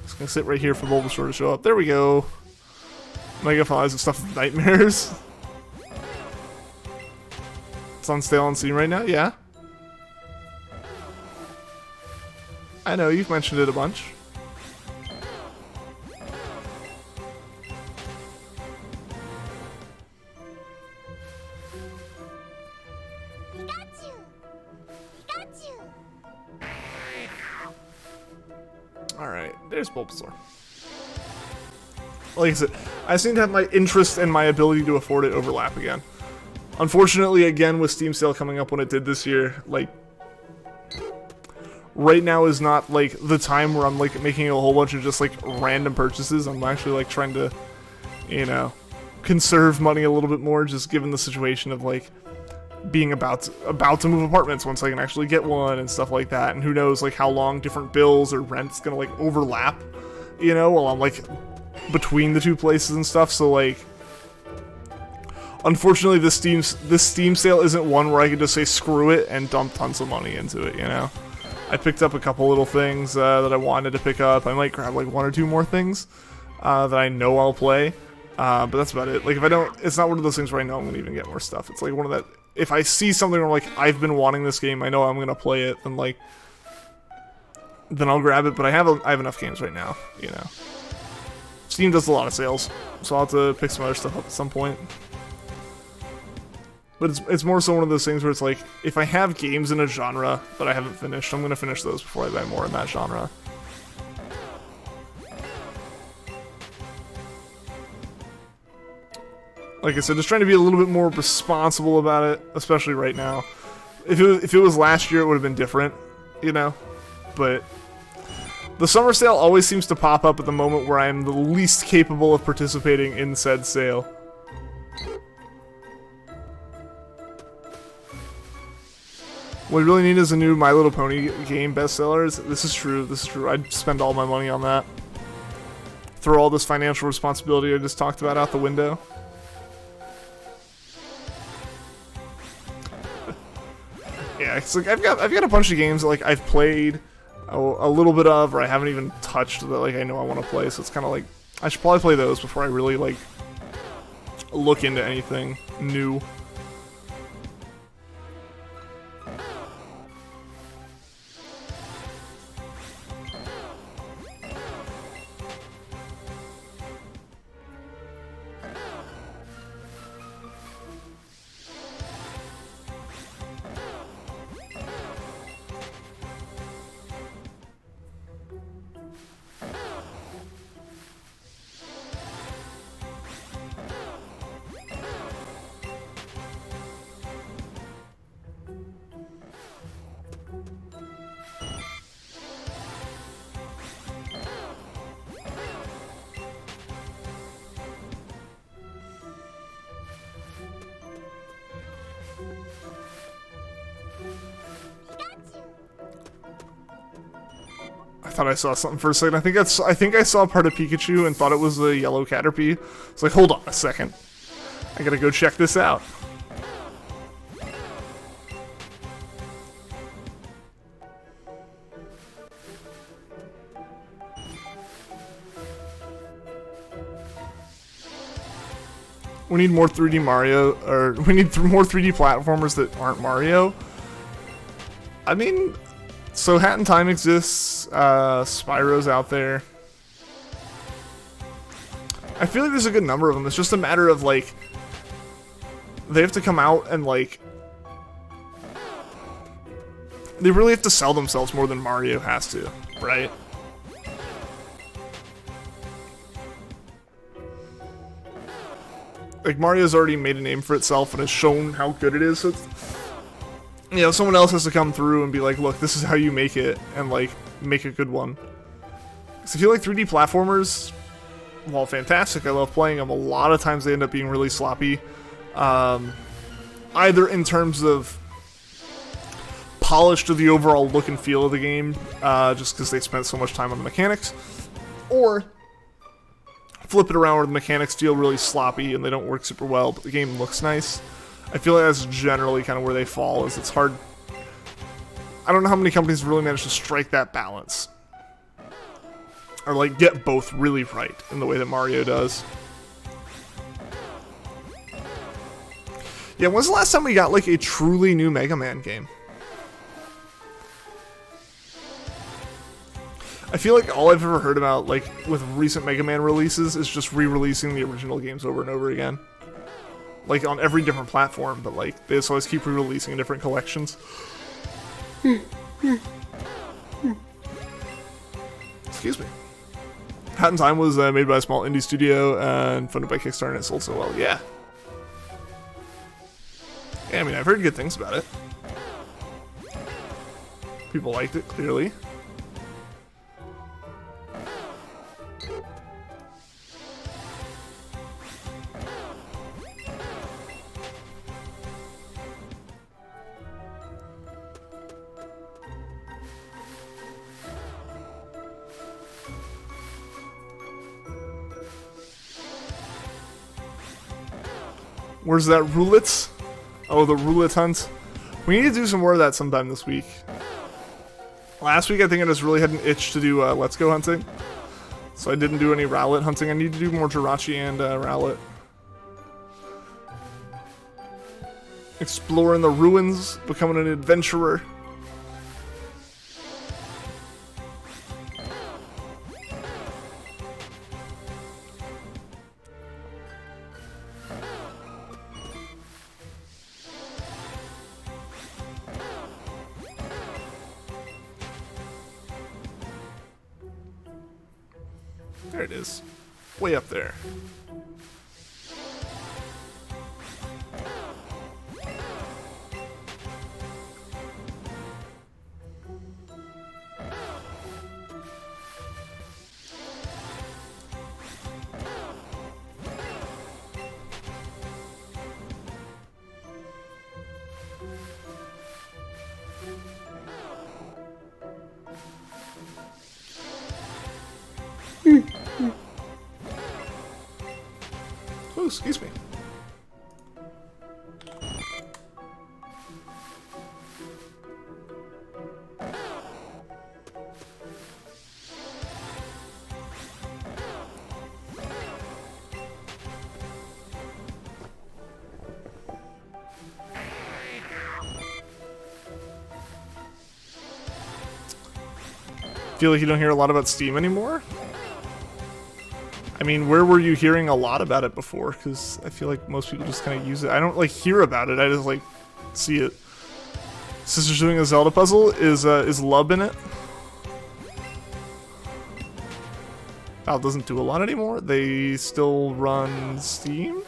Just gonna sit right here for Bulbasaur to show up. There we go. Mega Flies and stuff with nightmares. It's on sale on Steam right now, yeah. I know, you've mentioned it a bunch. Alright, there's Bulbasaur. Like I said, I seem to have my interest and my ability to afford it overlap again. Unfortunately, again, with Steam sale coming up when it did this year, like, right now is not, like, the time where I'm, like, making a whole bunch of just, like, random purchases. I'm actually, like, trying to, you know, conserve money a little bit more, just given the situation of, like, being about to move apartments once I can actually get one and stuff like that. And who knows, like, how long different bills or rent's gonna, like, overlap, you know, while I'm, like, between the two places and stuff. So, like, unfortunately, this Steam sale isn't one where I can just say screw it and dump tons of money into it, you know? I picked up a couple little things that I wanted to pick up. I might grab, like, one or two more things that I know I'll play. But that's about it. Like, if I don't... It's not one of those things where I know I'm gonna even get more stuff. It's, like, one of that... If I see something where, like, I've been wanting this game, I know I'm gonna play it, then, like... Then I'll grab it, but I have enough games right now, you know? Steam does a lot of sales, so I'll have to pick some other stuff up at some point. But it's more so one of those things where it's like, if I have games in a genre that I haven't finished, I'm gonna finish those before I buy more in that genre. Like I said, just trying to be a little bit more responsible about it, especially right now. If it was last year, it would have been different, you know? But the summer sale always seems to pop up at the moment where I am the least capable of participating in said sale. What we really need is a new My Little Pony game bestsellers. This is true, this is true. I'd spend all my money on that. Throw all this financial responsibility I just talked about out the window. Yeah, it's like I've got a bunch of games that, like, I've played a little bit of, or I haven't even touched, that, like, I know I want to play, so it's kind of like I should probably play those before I really, like, look into anything new. I thought I saw something for a second. I think I saw part of Pikachu and thought it was a yellow Caterpie. It's like, hold on a second. I gotta go check this out. We need more 3D Mario, or we need more 3D platformers that aren't Mario. I mean, so Hat in Time exists, Spyro's out there. I feel like there's a good number of them. It's just a matter of, like, they have to come out and, like, they really have to sell themselves more than Mario has to, right? Like, Mario's already made a name for itself and has shown how good it is, so it's, you know, someone else has to come through and be like, look, this is how you make it, and, like, make a good one. So I feel like 3D platformers, while fantastic, I love playing them, a lot of times they end up being really sloppy. Either in terms of polish to the overall look and feel of the game, just because they spent so much time on the mechanics, or flip it around where the mechanics feel really sloppy and they don't work super well, but the game looks nice. I feel like that's generally kind of where they fall, is it's hard. I don't know how many companies really manage to strike that balance. Or, like, get both really right in the way that Mario does. Yeah, when's the last time we got, like, a truly new Mega Man game? I feel like all I've ever heard about, like, with recent Mega Man releases is just re-releasing the original games over and over again. Like, on every different platform, but, like, they just always keep re-releasing in different collections. Excuse me. Hat in Time was made by a small indie studio and funded by Kickstarter, and it sold so well. Yeah. Yeah, I mean, I've heard good things about it. People liked it, clearly. Where's that Rowlet? Oh, the Rowlet hunt. We need to do some more of that sometime this week. Last week, I think I just really had an itch to do Let's Go hunting. So I didn't do any Rowlet hunting. I need to do more Jirachi and Rowlet. Exploring the ruins, becoming an adventurer. There it is. Way up there. Oh, excuse me. Feel like you don't hear a lot about Steam anymore? I mean, where were you hearing a lot about it before? Because I feel like most people just kind of use it. I don't, like, hear about it. I just, like, see it. Sister's doing a Zelda puzzle. Is Lub in it? Valve doesn't do a lot anymore. They still run Steam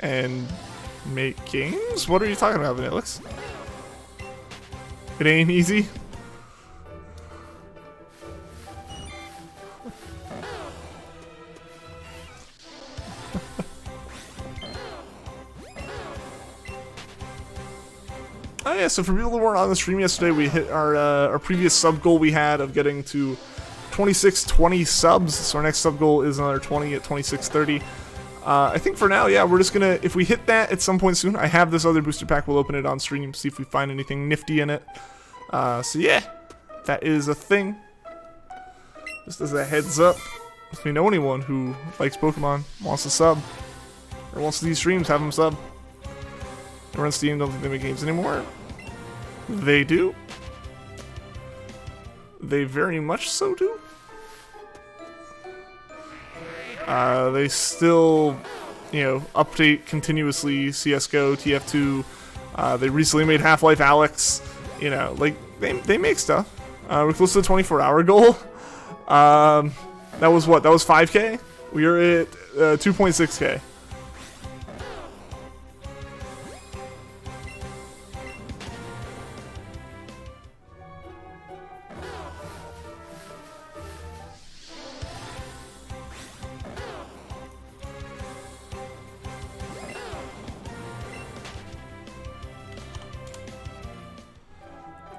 and make games? What are you talking about, Vanillix? It ain't easy. Oh yeah, so for people who weren't on the stream yesterday, we hit our previous sub goal we had of getting to 2620 subs. So our next sub goal is another 20 at 2630. I think for now, yeah, we're just gonna, if we hit that at some point soon, I have this other booster pack, we'll open it on stream, see if we find anything nifty in it. So yeah, that is a thing. Just as a heads up, if we know anyone who likes Pokemon, wants to sub, or wants to do streams, have them sub. We're on Steam, don't think they make games anymore. They do. They very much so do. They still, you know, update continuously CSGO, TF2. They recently made Half-Life Alyx. You know, like, they make stuff. We're close to the 24-hour goal. That was what? That was 5K? We are at 2.6K.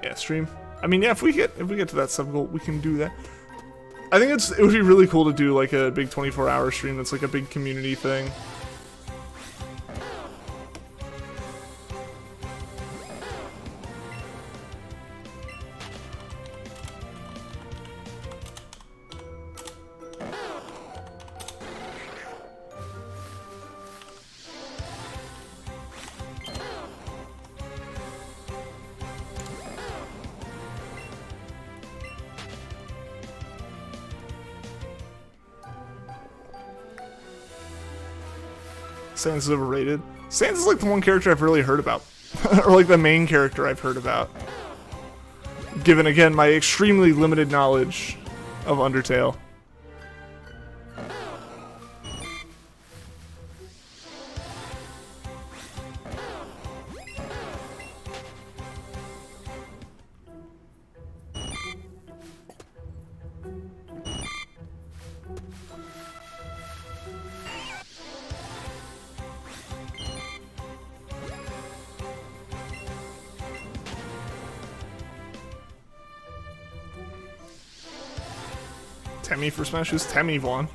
Yeah, stream. I mean, yeah, if we get to that sub goal, we can do that. I think it would be really cool to do like a big 24-hour stream that's like a big community thing. Sans is overrated. Sans is like the one character I've really heard about. Or like the main character I've heard about. Given, again, my extremely limited knowledge of Undertale. Temmie for Smash? Who's Temmie, Vaughn?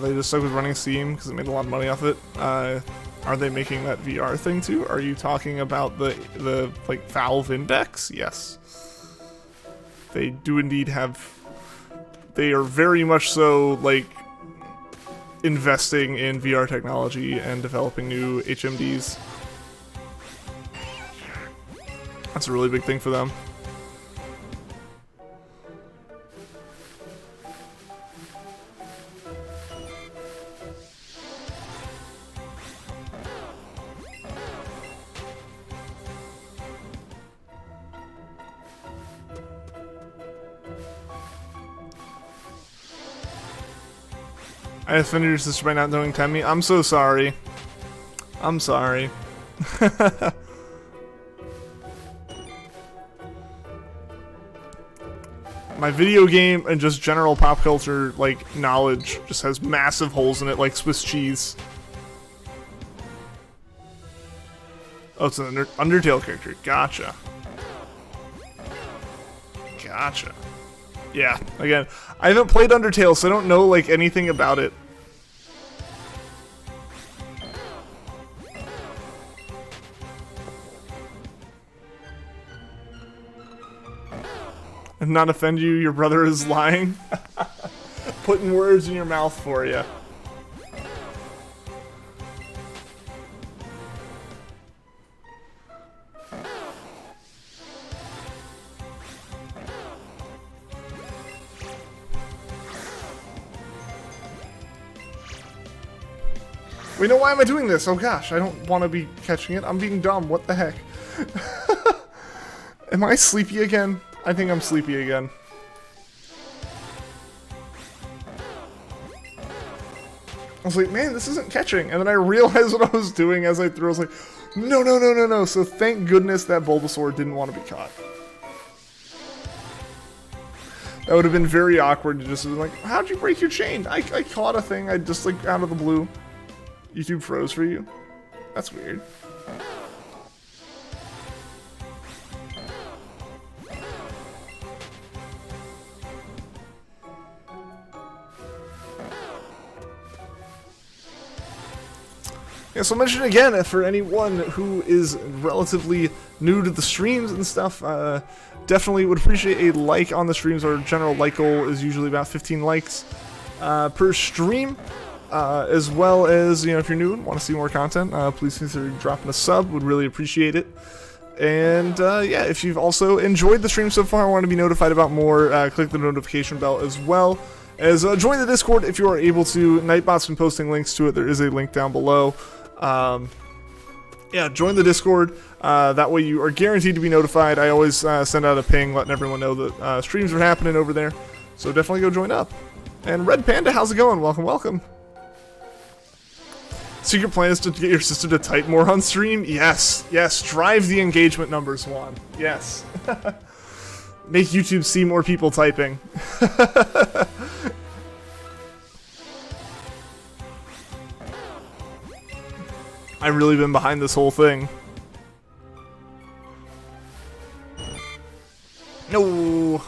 They just stuck with running Steam because it made a lot of money off it. Are they making that VR thing too? Are you talking about the like Valve Index? Yes. They do indeed have... They are very much so, like, investing in VR technology and developing new HMDs. That's a really big thing for them. I offended your sister by not knowing Temmie. I'm so sorry. I'm sorry. My video game and just general pop culture, like, knowledge just has massive holes in it, like Swiss cheese. Oh, it's an Undertale character. Gotcha. Gotcha. Yeah, again, I haven't played Undertale, so I don't know, like, anything about it. And not offend you, your brother is lying. Putting words in your mouth for you. Wait, no, why am I doing this? Oh gosh, I don't want to be catching it. I'm being dumb. What the heck? Am I sleepy again? I think I'm sleepy again. I was like, man, this isn't catching. And then I realized what I was doing as I threw. I was like, no, no, no, no, no. So thank goodness that Bulbasaur didn't want to be caught. That would have been very awkward to just be like, how'd you break your chain? I caught a thing, I just like out of the blue. YouTube froze for you. That's weird. Yeah, so I'll mention again, for anyone who is relatively new to the streams and stuff, definitely would appreciate a like on the streams. Our general like goal is usually about 15 likes per stream, as well as, you know, if you're new and want to see more content, please consider dropping a sub. Would really appreciate it. And yeah, if you've also enjoyed the stream so far and want to be notified about more, click the notification bell as well. As join the Discord if you are able to. Nightbot's been posting links to it. There is a link down below. Yeah, join the Discord. That way you are guaranteed to be notified. I always send out a ping letting everyone know that streams are happening over there. So definitely go join up. And Red Panda, how's it going? Welcome, welcome. Secret plan is to get your sister to type more on stream? Yes, yes. Drive the engagement numbers, Juan. Yes. Make YouTube see more people typing. I've really been behind this whole thing. No.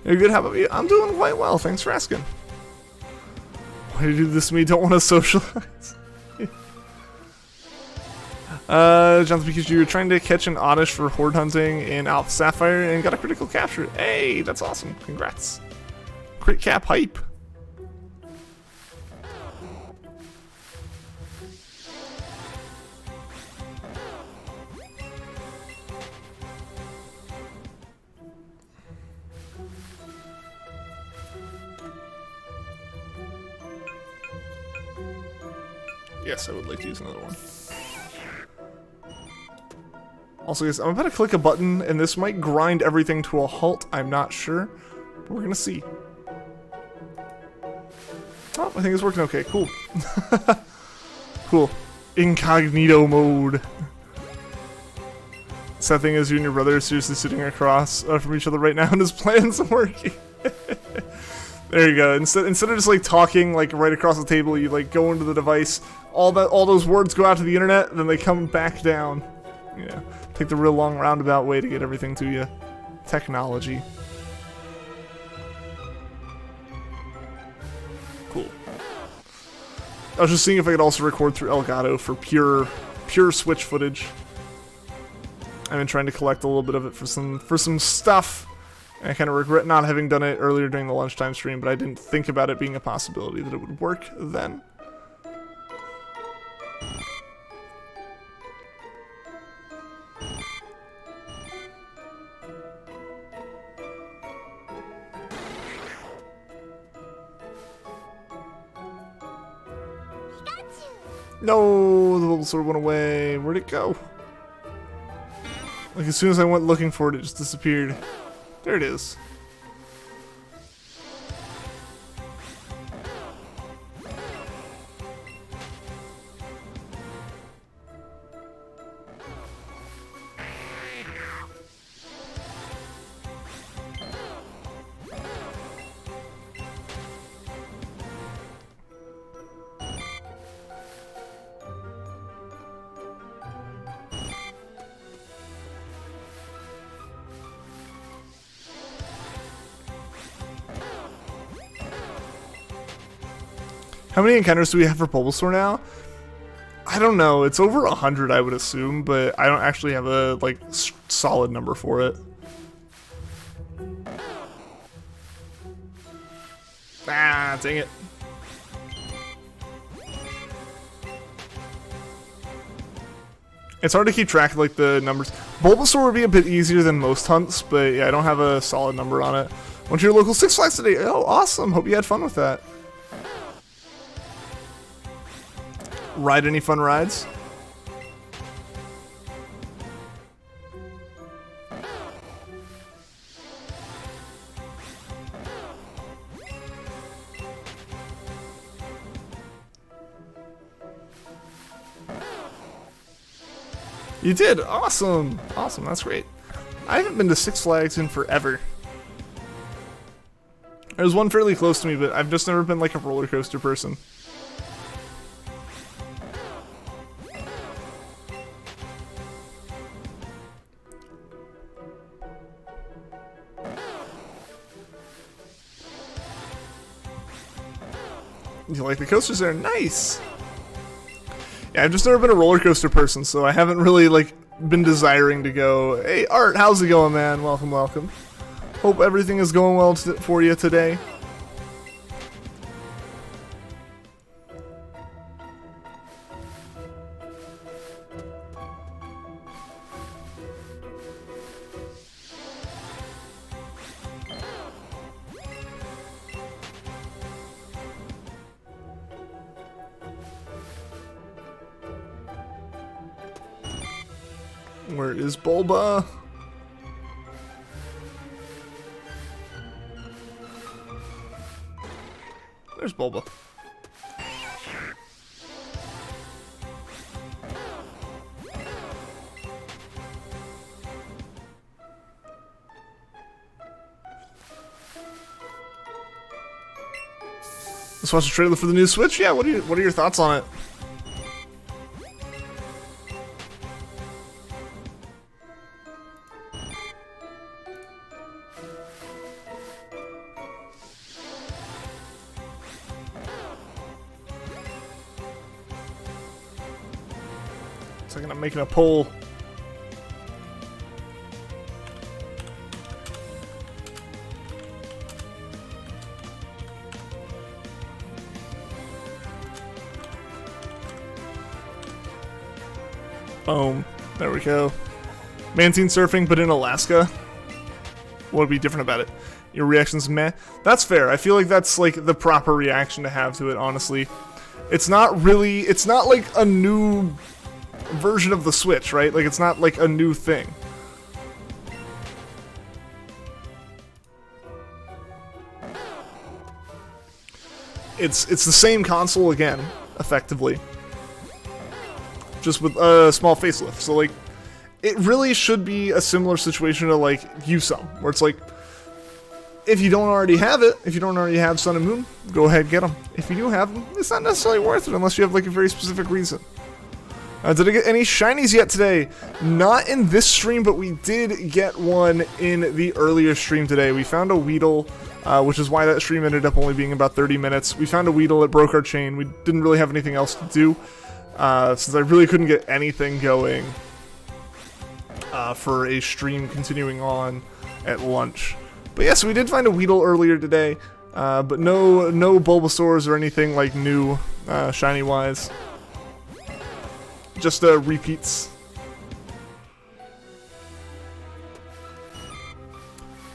You're good, how about you? I'm doing quite well, thanks for asking. Why do you do this to me? Don't want to socialize. John's because you were trying to catch an Oddish for horde hunting in Alpha Sapphire and got a critical capture. Hey, that's awesome. Congrats. Crit cap hype. Yes, I would like to use another one. Also, guys, I'm about to click a button, and this might grind everything to a halt. I'm not sure, but we're gonna see. Oh, I think it's working okay. Cool. Cool. Incognito mode. Sad thing is, you and your brother are seriously sitting across from each other right now, and his plan's working. There you go. Instead of just like talking like right across the table, you like go into the device. All those words go out to the internet, and then they come back down. You know, take the real long roundabout way to get everything to you. Technology. Cool. I was just seeing if I could also record through Elgato for pure Switch footage. I've been trying to collect a little bit of it for some stuff. I kind of regret not having done it earlier during the lunchtime stream, but I didn't think about it being a possibility that it would work then. No, the Bulbasaur went away. Where'd it go? Like as soon as I went looking for it, it just disappeared. There it is. How many encounters do we have for Bulbasaur now? I don't know. It's over 100, I would assume, but I don't actually have a like solid number for it. Ah, dang it. It's hard to keep track of like the numbers. Bulbasaur would be a bit easier than most hunts, but yeah, I don't have a solid number on it. Went to your local Six Flags today. Oh, awesome. Hope you had fun with that. Ride any fun rides? You did? Awesome! Awesome, that's great. I haven't been to Six Flags in forever. There's one fairly close to me, but I've just never been like a roller coaster person. You like the coasters there? Nice! Yeah, I've just never been a roller coaster person, so I haven't really like been desiring to go, hey Art, how's it going, man? Welcome, welcome. Hope everything is going well for you today. Where is Bulba? There's Bulba. Let's watch the trailer for the new Switch. Yeah, what are your thoughts on it? Looks like I'm making a poll. Boom. There we go. Mantine surfing, but in Alaska? What would be different about it? Your reaction's meh? That's fair. I feel like that's like the proper reaction to have to it, honestly. It's not really, it's not like a new version of the Switch, right? Like, it's not like a new thing. It's the same console again, effectively. Just with a small facelift. So, like, it really should be a similar situation to, like, U-Sum, where it's like, if you don't already have it, if you don't already have Sun and Moon, go ahead and get them. If you do have them, it's not necessarily worth it unless you have, like, a very specific reason. Did I get any shinies yet today? Not in this stream, but we did get one in the earlier stream today. We found a Weedle, which is why that stream ended up only being about 30 minutes. We found a Weedle, it broke our chain. We didn't really have anything else to do, since I really couldn't get anything going for a stream continuing on at lunch. But yes, we did find a Weedle earlier today, but no Bulbasaurs or anything like new, shiny-wise. Just repeats.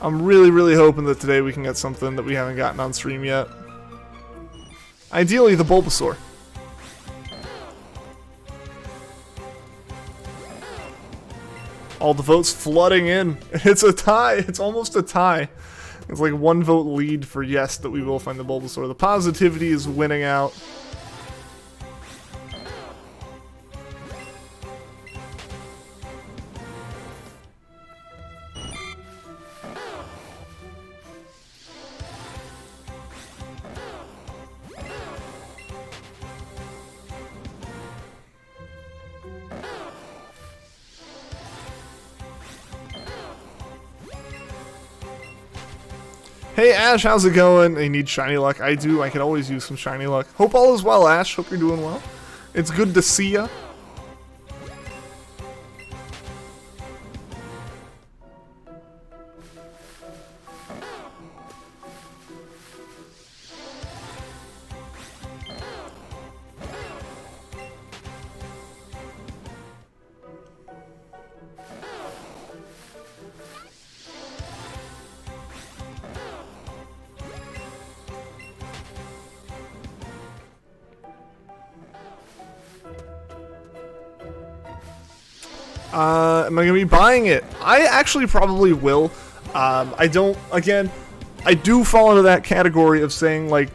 I'm really hoping that today we can get something that we haven't gotten on stream yet. Ideally, the Bulbasaur. All the votes flooding in. It's a tie. It's almost a tie. It's like 1 vote lead for yes that we will find the Bulbasaur. The positivity is winning out. Hey Ash, how's it going? You need shiny luck? I do. I could always use some shiny luck. Hope all is well, Ash. Hope you're doing well. It's good to see ya. Am I going to be buying it? I actually probably will. I do fall into that category of saying, like,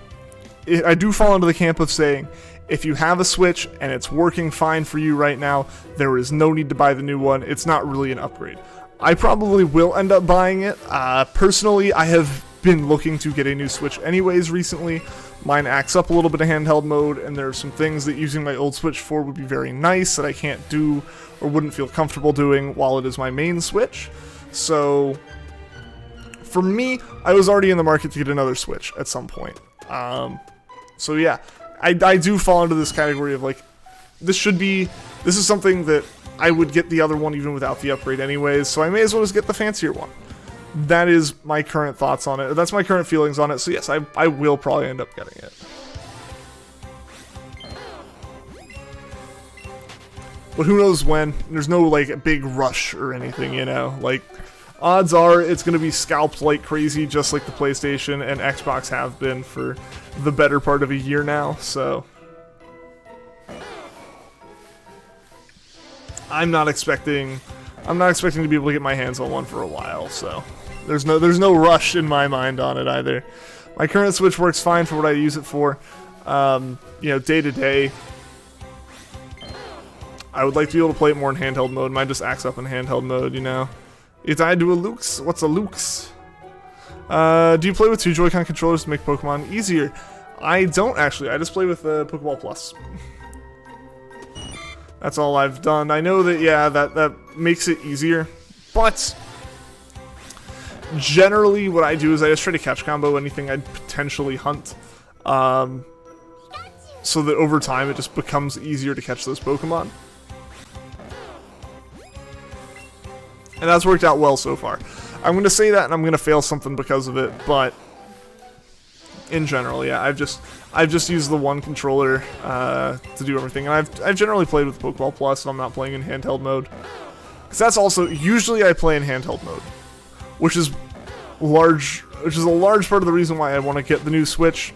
I do fall into the camp of saying, if you have a Switch and it's working fine for you right now, there is no need to buy the new one. It's not really an upgrade. I probably will end up buying it. Personally, I have been looking to get a new Switch anyways recently. Mine acts up a little bit of handheld mode, and there are some things that using my old Switch for would be very nice that I can't do or wouldn't feel comfortable doing while it is my main Switch. So for me, I was already in the market to get another Switch at some point. So yeah, I do fall into this category of like, this is something that I would get the other one even without the upgrade anyways, so I may as well just get the fancier one. That is my current thoughts on it. That's my current feelings on it, so yes, I will probably end up getting it. But who knows when? There's no, like, a big rush or anything, you know? Like, odds are it's going to be scalped like crazy, just like the PlayStation and Xbox have been for the better part of a year now, so I'm not expecting to be able to get my hands on one for a while, so there's no rush in my mind on it either. My current Switch works fine for what I use it for. You know, day to day, I would like to be able to play it more in handheld mode. Mine just acts up in handheld mode, you know. If I do a Lux, what's a Lux? Do you play with 2 Joy-Con controllers to make Pokemon easier? I don't actually. I just play with Pokeball Plus. That's all I've done. I know that, yeah, that makes it easier, but generally what I do is I just try to catch combo anything I'd potentially hunt, so that over time it just becomes easier to catch those Pokemon. And that's worked out well so far. I'm going to say that and I'm going to fail something because of it, but in general, yeah, I've just used the one controller to do everything, and I've generally played with Pokeball Plus, so I'm not playing in handheld mode. Because that's also, usually I play in handheld mode, which is a large part of the reason why I want to get the new Switch,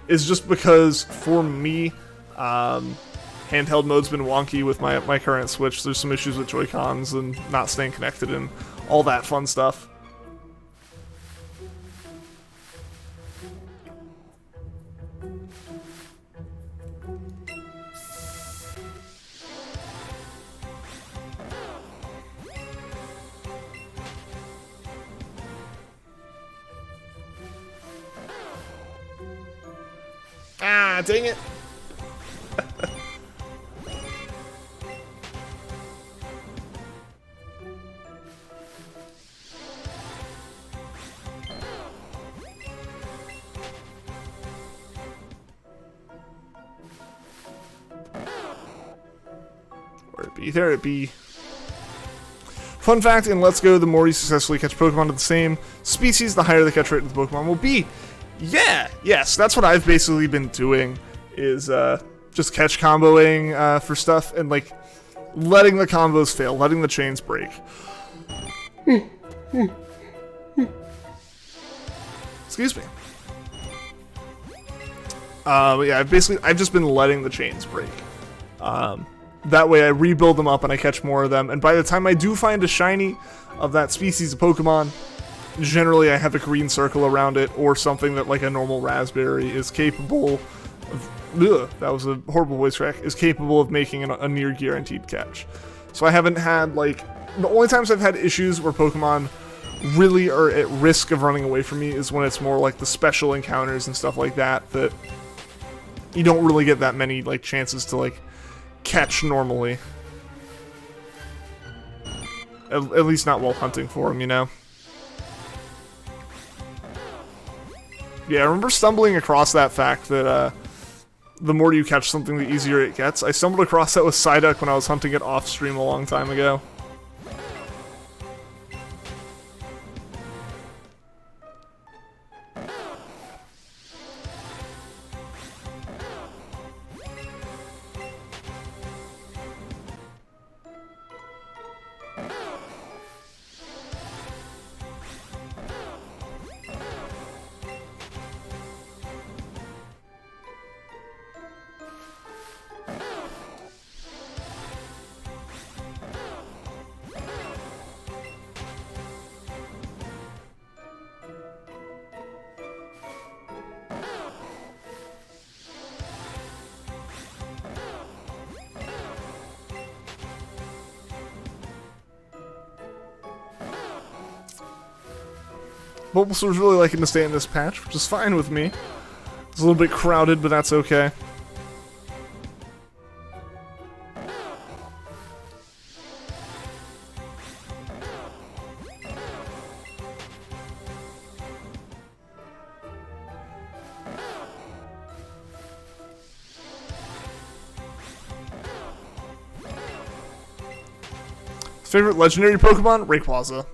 is just because, for me, handheld mode's been wonky with my current Switch. There's some issues with Joy-Cons and not staying connected and all that fun stuff. Ah, dang it. Where it be? There it be. Fun fact, in Let's Go, the more you successfully catch Pokemon of the same species, the higher the catch rate of the Pokemon will be. Yeah, yes, that's what I've basically been doing, is just catch comboing for stuff and like letting the combos fail, letting the chains break. Excuse me. But yeah, I've just been letting the chains break. That way I rebuild them up and I catch more of them, and by the time I do find a shiny of that species of Pokemon, generally I have a green circle around it, or something that like a normal raspberry is capable of, that was a horrible voice crack, is capable of making a near guaranteed catch. So I haven't had, like, the only times I've had issues where Pokemon really are at risk of running away from me is when it's more like the special encounters and stuff like that, that you don't really get that many like chances to like catch normally. At least not while hunting for them, you know? Yeah, I remember stumbling across that fact that the more you catch something, the easier it gets. I stumbled across that with Psyduck when I was hunting it off stream a long time ago. Bulbasaur's really liking to stay in this patch, which is fine with me. It's a little bit crowded, but that's okay. Favorite legendary Pokemon? Rayquaza.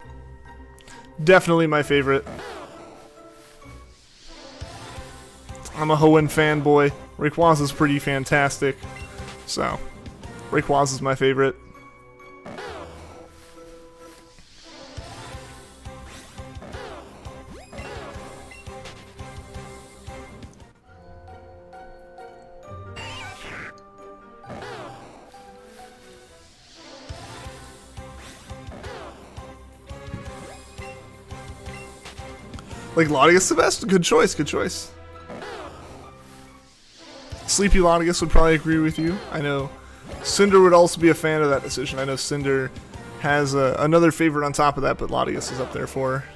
Definitely my favorite. I'm a Hoenn fanboy. Rayquaza's pretty fantastic. So, Rayquaza's my favorite. Like, Latias the best? Good choice, good choice. Sleepy Latias would probably agree with you. I know Cinder would also be a fan of that decision. I know Cinder has another favorite on top of that, but Latias is up there for her.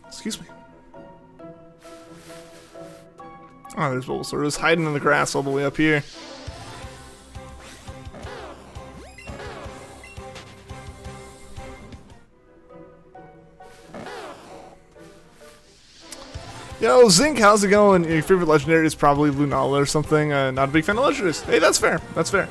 Excuse me. Oh, there's Bulbasaur. It was hiding in the grass all the way up here. Yo, Zinc, how's it going? Your favorite legendary is probably Lunala or something. Not a big fan of legendaries. Hey, that's fair. That's fair.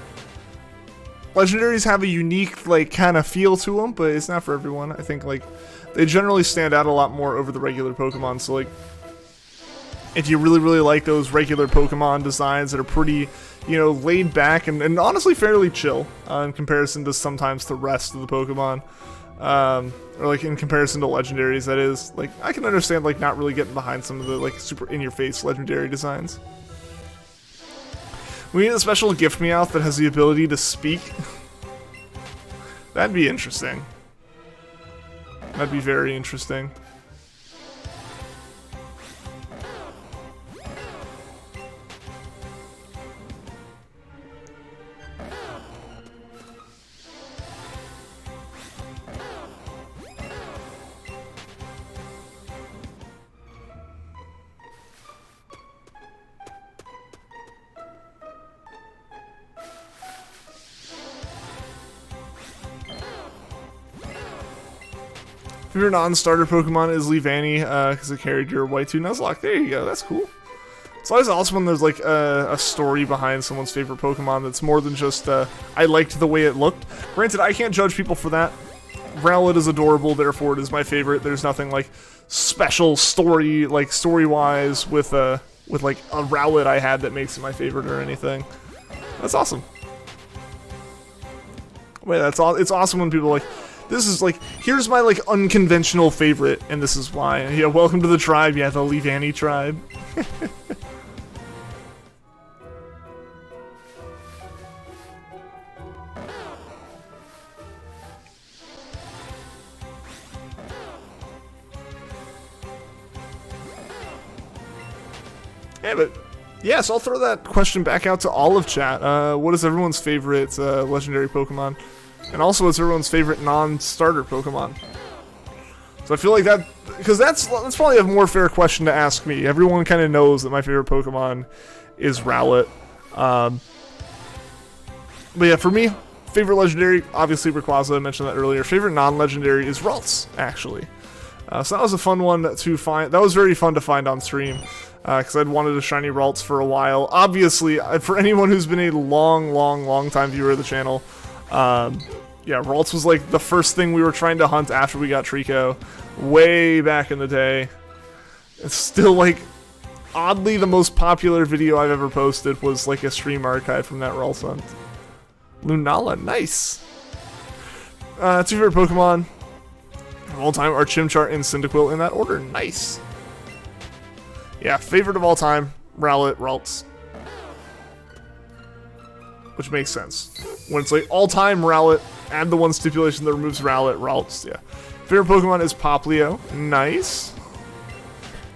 Legendaries have a unique, like, kind of feel to them, but it's not for everyone. I think, like, they generally stand out a lot more over the regular Pokemon. So, like, if you really, really like those regular Pokemon designs that are pretty, you know, laid back and honestly fairly chill in comparison to sometimes the rest of the Pokemon, or like in comparison to legendaries, that is, like, I can understand, like, not really getting behind some of the, like, super in-your-face legendary designs. We need a special gift Meowth that has the ability to speak. That'd be interesting. That'd be very interesting. Favorite non-starter Pokemon is Leavanny, because it carried your White 2 Nuzlocke. There you go, that's cool. It's always awesome when there's, like, a story behind someone's favorite Pokemon that's more than just, I liked the way it looked. Granted, I can't judge people for that. Rowlet is adorable, therefore it is my favorite. There's nothing, like, special story, like, story-wise with, like, a Rowlet I had that makes it my favorite or anything. That's awesome. Wait, it's awesome when people, like, this is, like, here's my, like, unconventional favorite, and this is why. Yeah, welcome to the tribe. Yeah, the Leavanny tribe. Yeah, but, yeah, so I'll throw that question back out to all of chat. What is everyone's favorite legendary Pokemon? And also, what's everyone's favorite non-starter Pokemon? So I feel like that, because that's probably a more fair question to ask me. Everyone kind of knows that my favorite Pokemon is Rowlet. But yeah, for me, favorite legendary, obviously Rayquaza, I mentioned that earlier. Favorite non-legendary is Ralts, actually. So that was a fun one to find. That was very fun to find on stream, because I'd wanted a shiny Ralts for a while. Obviously, for anyone who's been a long time viewer of the channel, yeah, Ralts was like the first thing we were trying to hunt after we got Trico, way back in the day. It's still, like, oddly the most popular video I've ever posted was like a stream archive from that Ralts hunt. Lunala, nice. Two favorite Pokemon of all time are Chimchar and Cyndaquil in that order. Nice. Yeah, favorite of all time, Rowlet, Ralts. Which makes sense. When it's like all-time Rowlet, add the one stipulation that removes Rowlet, Ralts, yeah. Favorite Pokemon is Poplio. Nice.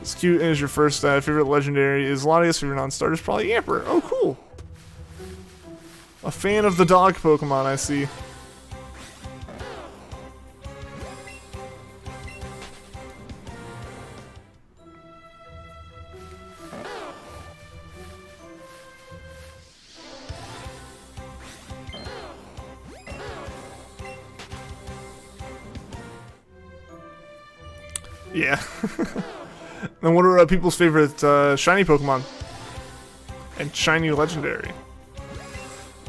It's cute and is your first favorite legendary is Latios. Favorite non-starter is probably Yamper. Oh, cool. A fan of the dog Pokemon, I see. Yeah. Then what are people's favorite shiny Pokemon? And shiny legendary.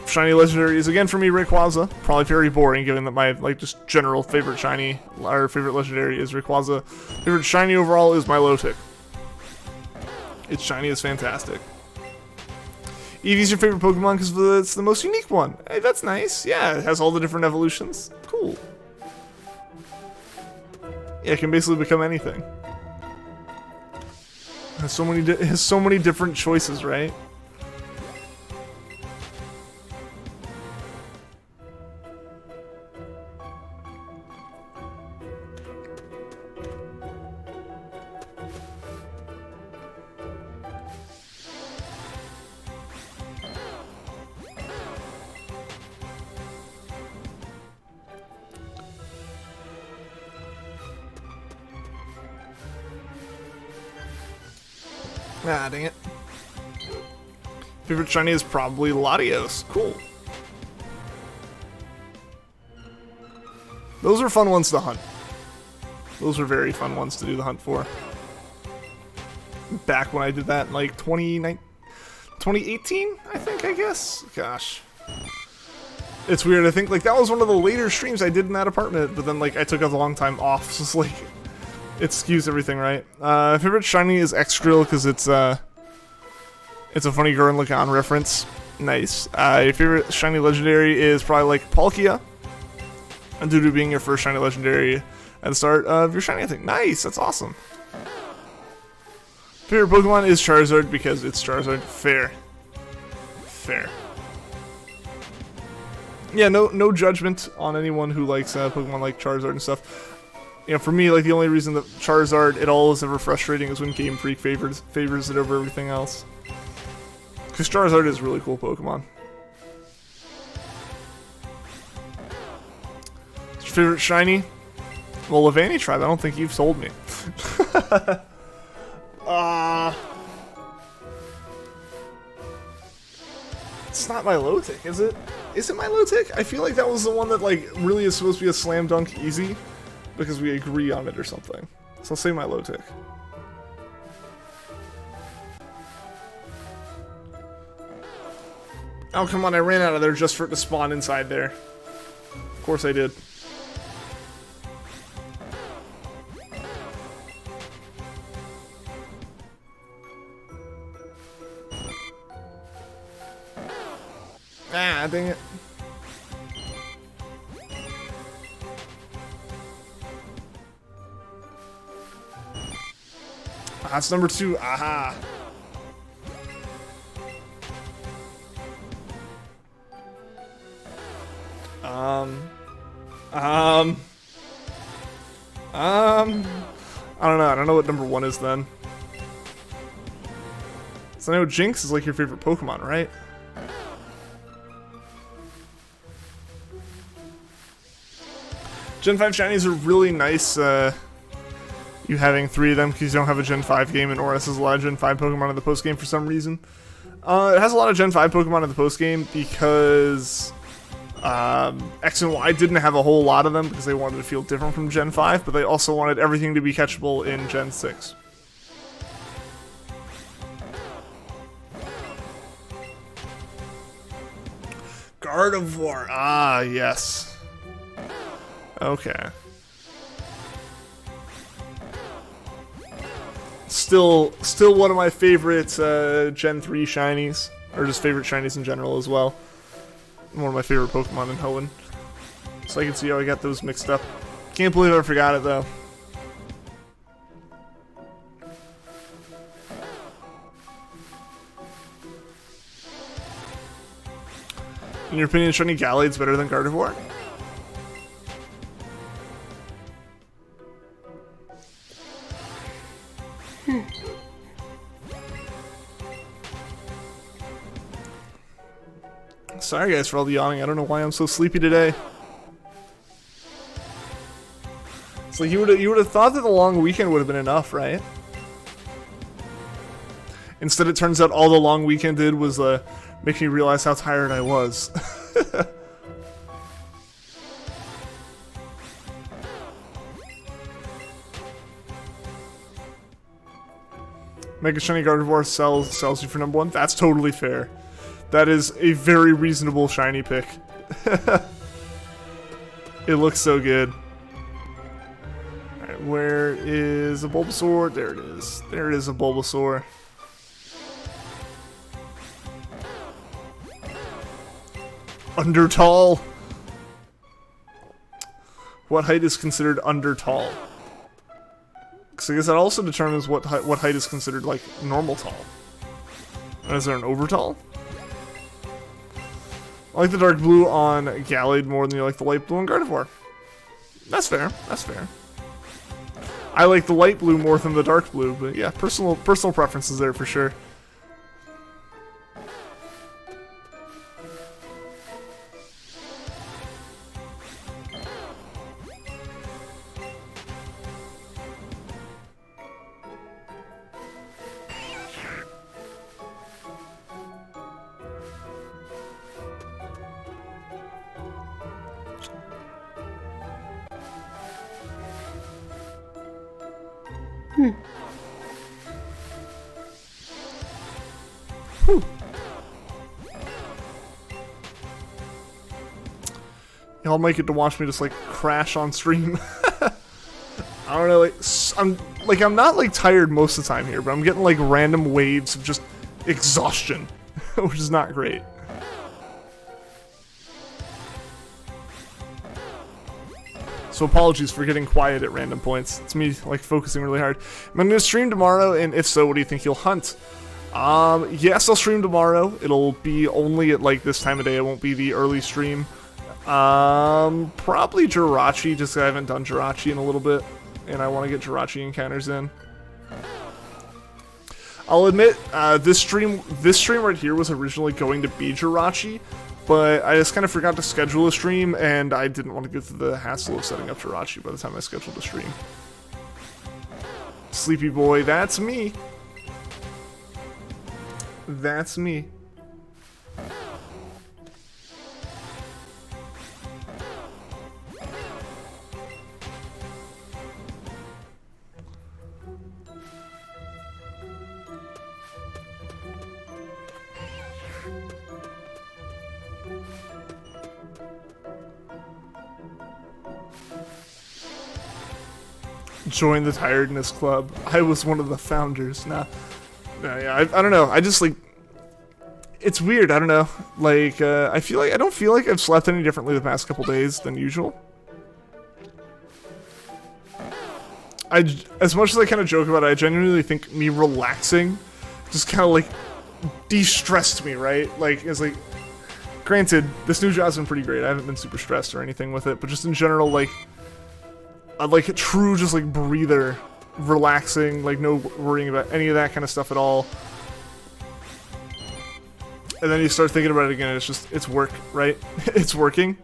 Shiny legendary is again for me Rayquaza. Probably very boring given that my just general favorite shiny or favorite legendary is Rayquaza. Favorite shiny overall is Milotic. Its shiny is fantastic. Eevee's your favorite Pokemon because it's the most unique one. Hey, that's nice. Yeah, it has all the different evolutions. Cool. Yeah, it can basically become anything. It has so many different choices, right? Ah, dang it. Favorite shiny is probably Latios. Cool. Those are fun ones to hunt. Those are very fun ones to do the hunt for. Back when I did that in like 2018, I think, I guess? Gosh. It's weird. I think like that was one of the later streams I did in that apartment, but then like I took a long time off, so it's like... It skews everything, right? Favorite shiny is Excadrill because it's a funny Gurren Lagann reference. Nice. Your favorite shiny legendary is probably like Palkia, and due to being your first shiny legendary at the start of your shiny, I think. Nice. That's awesome. Favorite Pokemon is Charizard because it's Charizard. Fair. Fair. Yeah, no judgment on anyone who likes Pokemon like Charizard and stuff. You know, for me, like, the only reason that Charizard at all is ever frustrating is when Game Freak favors it over everything else. Because Charizard is a really cool Pokemon. What's your favorite shiny? Well, Levani tribe, I don't think you've sold me. It's not Milotic, is it? Is it Milotic? I feel like that was the one that, like, really is supposed to be a slam dunk easy. Because we agree on it or something. So I'll say Milotic. Oh, come on, I ran out of there just for it to spawn inside there. Of course I did. Ah, dang it. That's number 2. Aha. I don't know. I don't know what number 1 is then. So I know Jinx is like your favorite Pokemon, right? Gen 5 shinies are really nice, you having 3 of them because you don't have a Gen 5 game, and Oris has a lot of Gen 5 Pokemon in the post game for some reason. It has a lot of Gen 5 Pokemon in the post game because X and Y didn't have a whole lot of them because they wanted to feel different from Gen 5, but they also wanted everything to be catchable in Gen 6. Gardevoir, ah, yes. Okay. Still one of my favorite Gen 3 shinies, or just favorite shinies in general as well. one of my favorite Pokemon in Hoenn. So I can see how I got those mixed up. Can't believe I forgot it though. In your opinion, shiny Gallade's better than Gardevoir? Sorry guys for all the yawning. I don't know why I'm so sleepy today. It's like you would have thought that the long weekend would have been enough, right? Instead, it turns out all the long weekend did was make me realize how tired I was. Mega Shiny Gardevoir sells you for number 1. That's totally fair. That is a very reasonable shiny pick. It looks so good. Alright, where is a Bulbasaur? There it is. There it is, a Bulbasaur. Under tall. What height is considered under tall? Because I guess that also determines what height is considered like normal tall. And is there an over tall? I like the dark blue on Gallade more than you like the light blue on Gardevoir. That's fair. That's fair. I like the light blue more than the dark blue, but yeah, personal preferences there for sure. Y'all might get to watch me just like crash on stream. I don't know, I'm not like tired most of the time here, but I'm getting like random waves of just exhaustion, which is not great. So apologies for getting quiet at random points. It's me like focusing really hard. I'm gonna stream tomorrow, and if so, what do you think you'll hunt? Yes, I'll stream tomorrow. It'll be only at like this time of day. It won't be the early stream. Probably Jirachi, just 'cause I haven't done Jirachi in a little bit, and I want to get Jirachi encounters in. I'll admit, this stream right here was originally going to be Jirachi, but I just kind of forgot to schedule a stream, and I didn't want to go through the hassle of setting up Jirachi by the time I scheduled the stream. Sleepy boy, that's me. That's me. Join the tiredness club. I was one of the founders. Nah, yeah, I don't know. I just like, it's weird. I don't know. Like, I don't feel like I've slept any differently the past couple days than usual. As much as I kind of joke about it, I genuinely think me relaxing just kind of like de-stressed me, right? Like, it's like, granted, this new job's been pretty great. I haven't been super stressed or anything with it, but just in general, like a true just like breather, relaxing, like no worrying about any of that kind of stuff at all. And then you start thinking about it again, and it's work, right? It's working.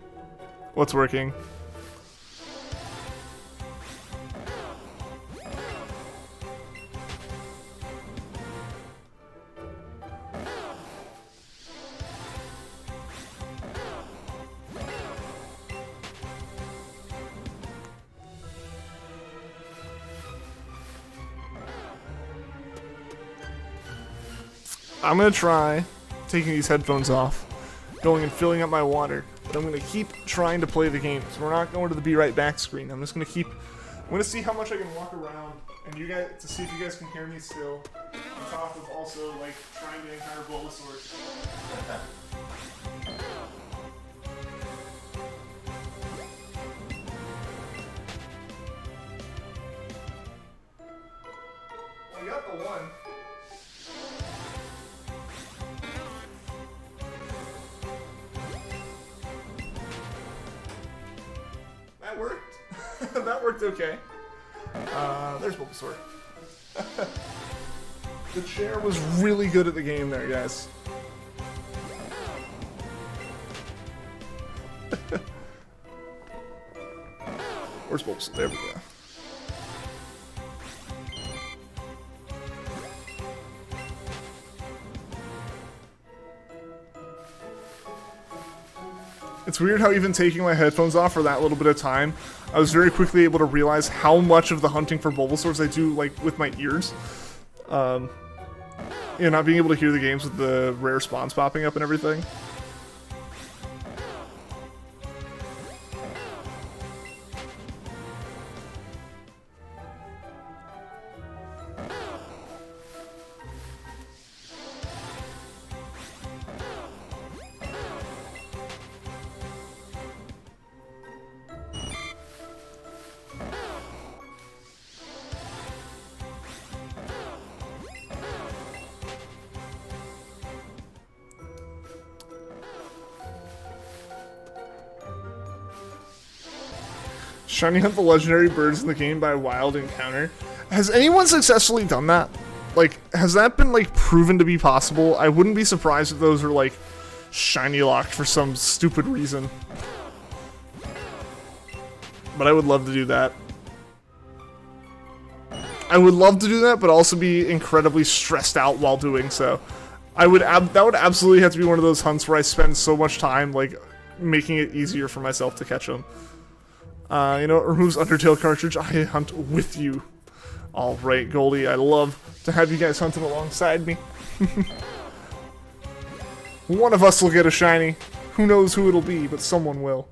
What's working? I'm gonna try taking these headphones off, going and filling up my water, but I'm gonna keep trying to play the game. So we're not going to the be right back screen. I'm just gonna see how much I can walk around, and you guys, to see if you guys can hear me still, on top of also like trying to encounter Bulbasaur. the one. That worked. That worked okay. There's Bulbasaur. The chair was really good at the game there, guys. Where's Bulbasaur? There we go. It's weird how even taking my headphones off for that little bit of time, I was very quickly able to realize how much of the hunting for Bulbasaurs I do, like, with my ears. You know, not being able to hear the games with the rare spawns popping up and everything. Shiny hunt the legendary birds in the game by a wild encounter. Has anyone successfully done that? Like, has that been, like, proven to be possible? I wouldn't be surprised if those are, like, shiny locked for some stupid reason. But I would love to do that. I would love to do that, but also be incredibly stressed out while doing so. That would absolutely have to be one of those hunts where I spend so much time, like, making it easier for myself to catch them. You know, it removes Undertale cartridge. I hunt with you. Alright, Goldie, I love to have you guys hunting alongside me. One of us will get a shiny. Who knows who it'll be, but someone will.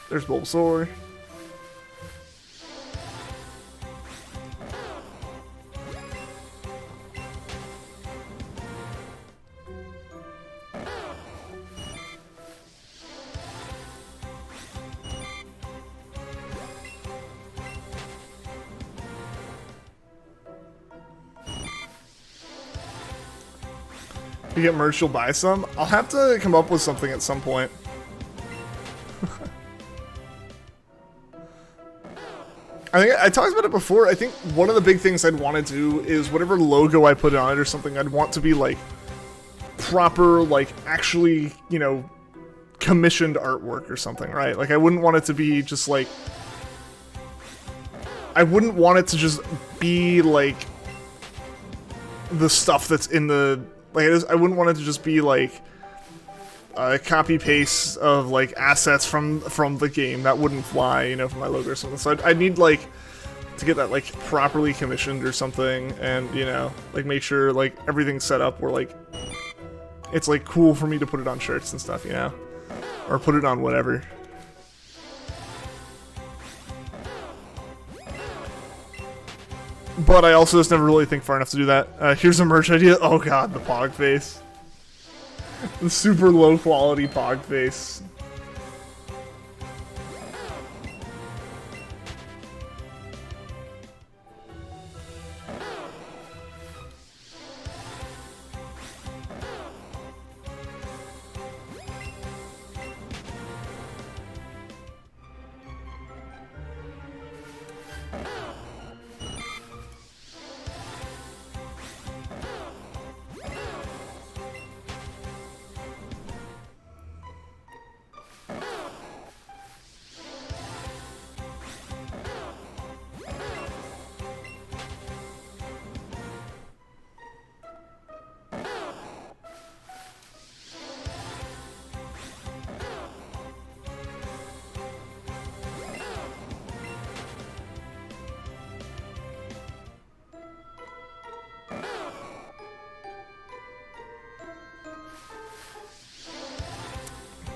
There's Bulbasaur. You get merch, you'll buy some? I'll have to come up with something at some point. I think I talked about it before. I think one of the big things I'd want to do is whatever logo I put on it or something, I'd want to be like proper, like actually, you know, commissioned artwork or something, right? Like I wouldn't want it to be just like, I wouldn't want it to just be like the stuff that's in the, like I wouldn't want it to just be like a copy paste of like assets from the game. That wouldn't fly, you know, for my logo or something. So I'd need like to get that like properly commissioned or something, and you know, like make sure like everything's set up where like it's like cool for me to put it on shirts and stuff, you know, or put it on whatever. But I also just never really think far enough to do that. Here's a merch idea. Oh god, the Pog face. The super low quality Pog face.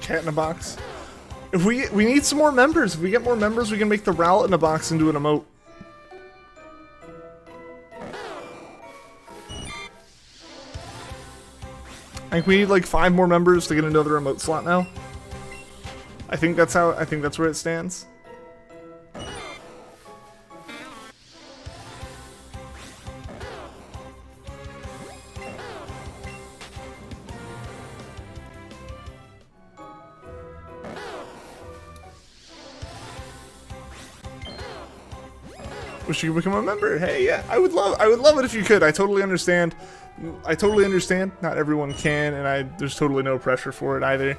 Cat in a box. If we need some more members. If we get more members, we can make the Rowlet in a box into an emote. I think we need like 5 more members to get another emote slot now. I think that's where it stands. Wish you could become a member. Hey, yeah, I would love it if you could. I totally understand. Not everyone can, and there's totally no pressure for it either.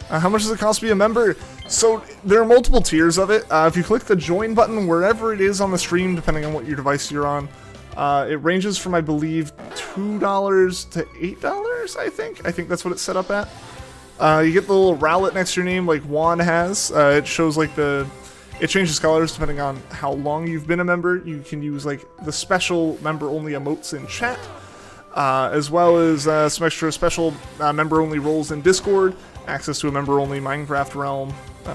How much does it cost to be a member? So there are multiple tiers of it. If you click the join button wherever it is on the stream, depending on what your device you're on, it ranges from, I believe, $2 to $8, I think. I think that's what it's set up at. You get the little Rowlet next to your name like Hoenn has. It shows like it changes colors depending on how long you've been a member. You can use like the special member-only emotes in chat, as well as some extra special member-only roles in Discord, access to a member-only Minecraft realm,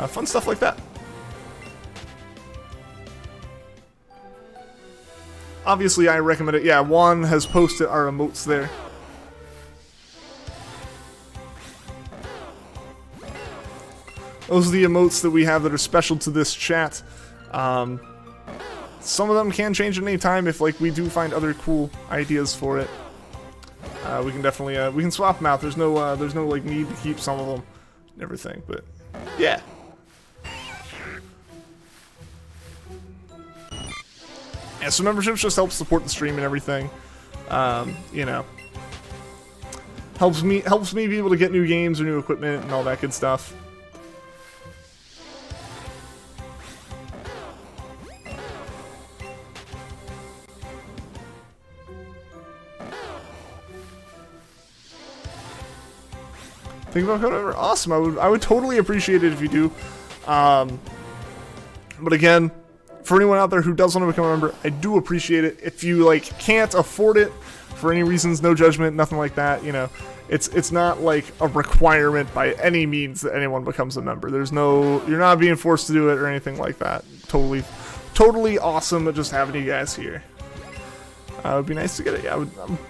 fun stuff like that. Obviously, I recommend it. Yeah, Hoenn has posted our emotes there. Those are the emotes that we have that are special to this chat. Some of them can change at any time if like we do find other cool ideas for it. We can definitely we can swap them out. There's no like need to keep some of them and everything, but yeah. Yeah, so memberships just help support the stream and everything. You know, helps me be able to get new games or new equipment and all that good stuff. Think about code over. Awesome. I would totally appreciate it if you do. But again, for anyone out there who does want to become a member, I do appreciate it. If you like can't afford it for any reasons, no judgment, nothing like that. You know, it's not like a requirement by any means that anyone becomes a member. There's no, you're not being forced to do it or anything like that. Totally awesome just having you guys here. It would be nice to get it. Yeah,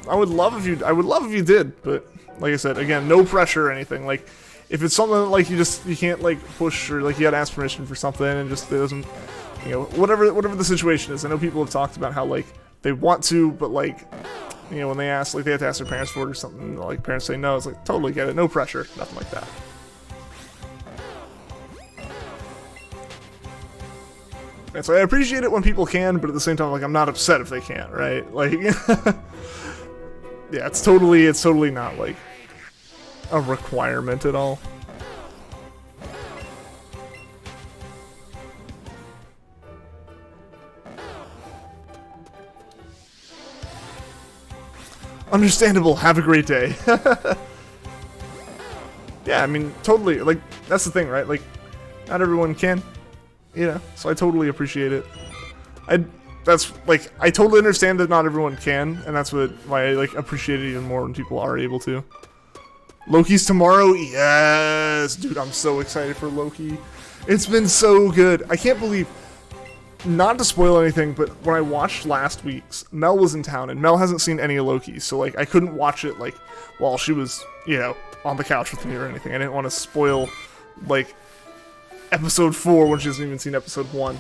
I would love if you did, but like I said, again, no pressure or anything. Like, if it's something that, like you can't like push or like you gotta ask permission for something and just it doesn't, you know, whatever the situation is. I know people have talked about how like they want to, but like, you know, when they ask, like they have to ask their parents for it or something. Like parents say no, it's like totally get it, no pressure, nothing like that. And so I appreciate it when people can, but at the same time, like I'm not upset if they can't, right? Like, yeah, it's totally not like a requirement at all. Understandable. Have a great day. Yeah, I mean, totally. Like, that's the thing, right? Like, not everyone can, you know. So I totally appreciate it. I totally understand that not everyone can, and that's why I like appreciate it even more when people are able to. Loki's tomorrow? Yes! Dude, I'm so excited for Loki. It's been so good. I can't believe, not to spoil anything, but when I watched last week's, Mel was in town, and Mel hasn't seen any of Loki, so like I couldn't watch it like while she was, you know, on the couch with me or anything. I didn't want to spoil like episode 4 when she hasn't even seen episode 1.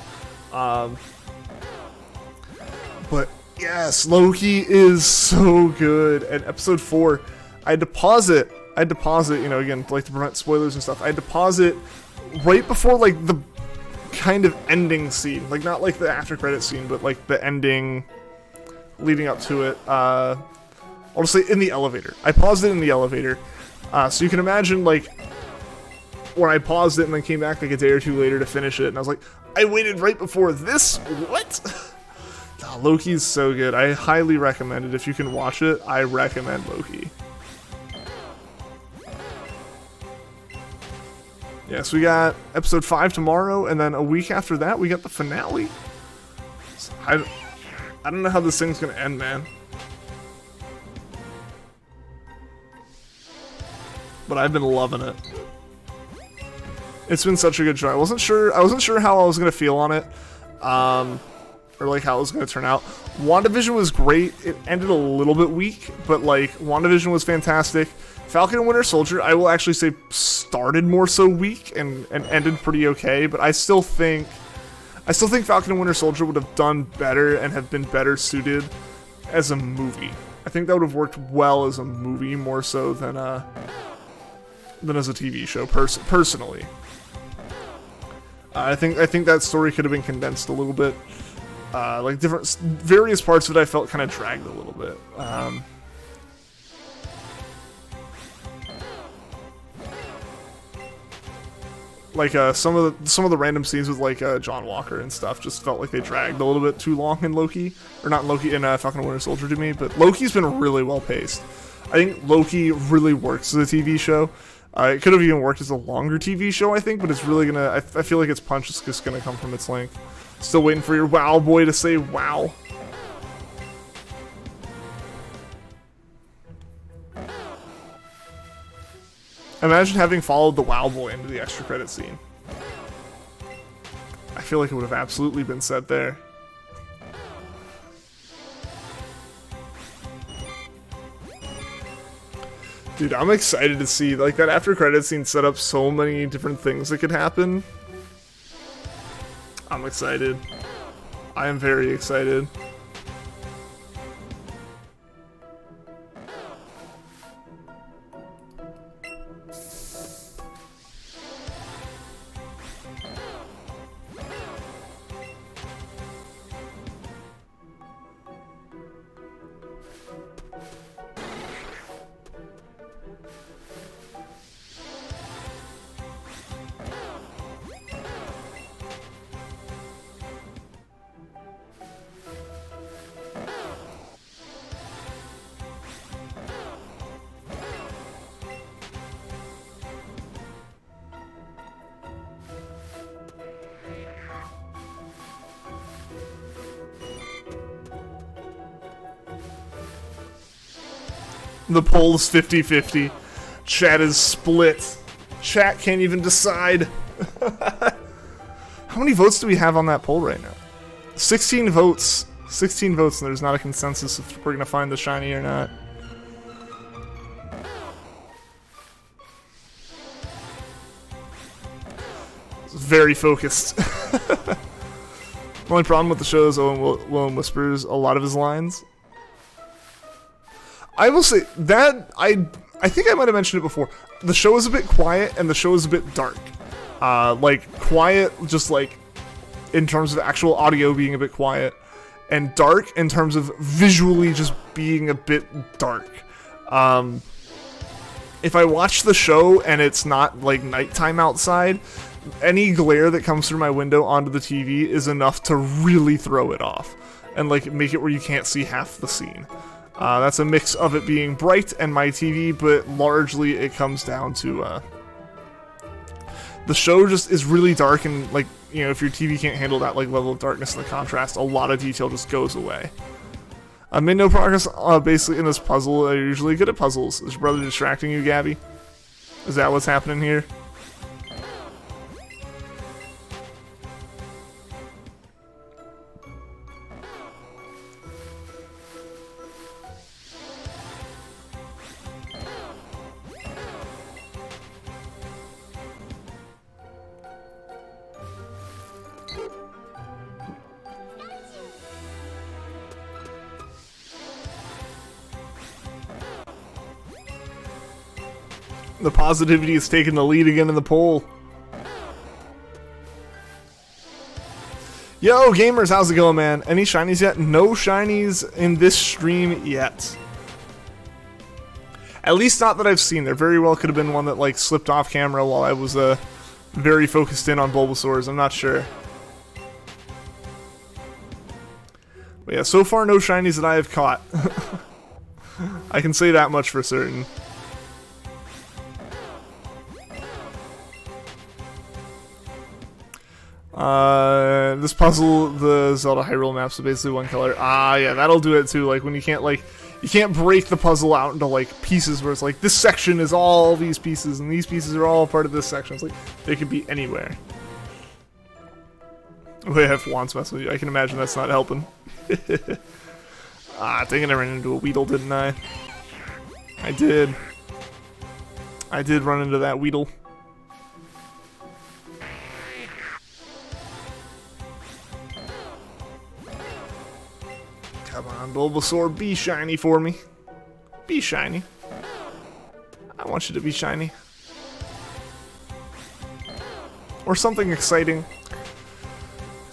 But yes, Loki is so good. And episode 4, I had to pause it, you know, again, like to prevent spoilers and stuff. I had to pause it right before like the kind of ending scene, like not like the after credit scene, but like the ending leading up to it. I'll just say in the elevator. I paused it in the elevator. So you can imagine like when I paused it and then came back like a day or two later to finish it, and I was like, I waited right before this? What? Oh, Loki's so good. I highly recommend it. If you can watch it, I recommend Loki. Yes, we got episode 5 tomorrow, and then a week after that, we got the finale. So I don't know how this thing's gonna end, man. But I've been loving it. It's been such a good show. I wasn't sure how I was gonna feel on it. Or like how it was going to turn out. WandaVision was great. It ended a little bit weak, but like WandaVision was fantastic. Falcon and Winter Soldier, I will actually say, started more so weak and ended pretty okay, but I still think Falcon and Winter Soldier would have done better and have been better suited as a movie. I think that would have worked well as a movie more so than as a TV show personally. I think that story could have been condensed a little bit. Like various parts of it I felt kind of dragged a little bit. Like some of the random scenes with like John Walker and stuff just felt like they dragged a little bit too long in Loki, or not in Loki, in Falcon and Winter Soldier to me. But Loki's been really well paced. I think Loki really works as a TV show. It could have even worked as a longer TV show, I think, but it's really gonna. I feel like its punch is just gonna come from its length. Still waiting for your wow boy to say wow. Imagine having followed the wow boy into the extra credit scene. I feel like it would have absolutely been said there. Dude, I'm excited to see, like, that after credit scene set up so many different things that could happen. I'm excited. I am very excited. The poll is 50-50. Chat is split. Chat can't even decide. How many votes do we have on that poll right now? 16 votes. 16 votes, and there's not a consensus if we're going to find the shiny or not. It's very focused. The only problem with the show is Owen whispers a lot of his lines. I will say that I think I might have mentioned it before. The show is a bit quiet and the show is a bit dark. Like quiet, just like in terms of actual audio being a bit quiet, and dark in terms of visually just being a bit dark. If I watch the show and it's not like nighttime outside, any glare that comes through my window onto the TV is enough to really throw it off and like make it where you can't see half the scene. That's a mix of it being bright and my TV, but largely it comes down to the show just is really dark, and like, you know, if your TV can't handle that like level of darkness and the contrast, a lot of detail just goes away. I made no progress basically in this puzzle. I'm usually good at puzzles. Is your brother distracting you, Gabby? Is that what's happening here? The positivity is taking the lead again in the poll. Yo, gamers, how's it going, man? Any shinies yet? No shinies in this stream yet. At least not that I've seen. There very well could have been one that like slipped off camera while I was very focused in on Bulbasaurs. I'm not sure. But yeah, so far no shinies that I have caught. I can say that much for certain. This puzzle, the Zelda Hyrule maps are basically one color. Ah, yeah, that'll do it too. Like when you can't break the puzzle out into like pieces where it's like this section is all these pieces and these pieces are all part of this section. It's like they could be anywhere. They have wands mess with you. I can imagine that's not helping. Ah, dang it, I ran into a Weedle, didn't I? I did. I did run into that Weedle. Come on, Bulbasaur, be shiny for me. Be shiny. I want you to be shiny. Or something exciting.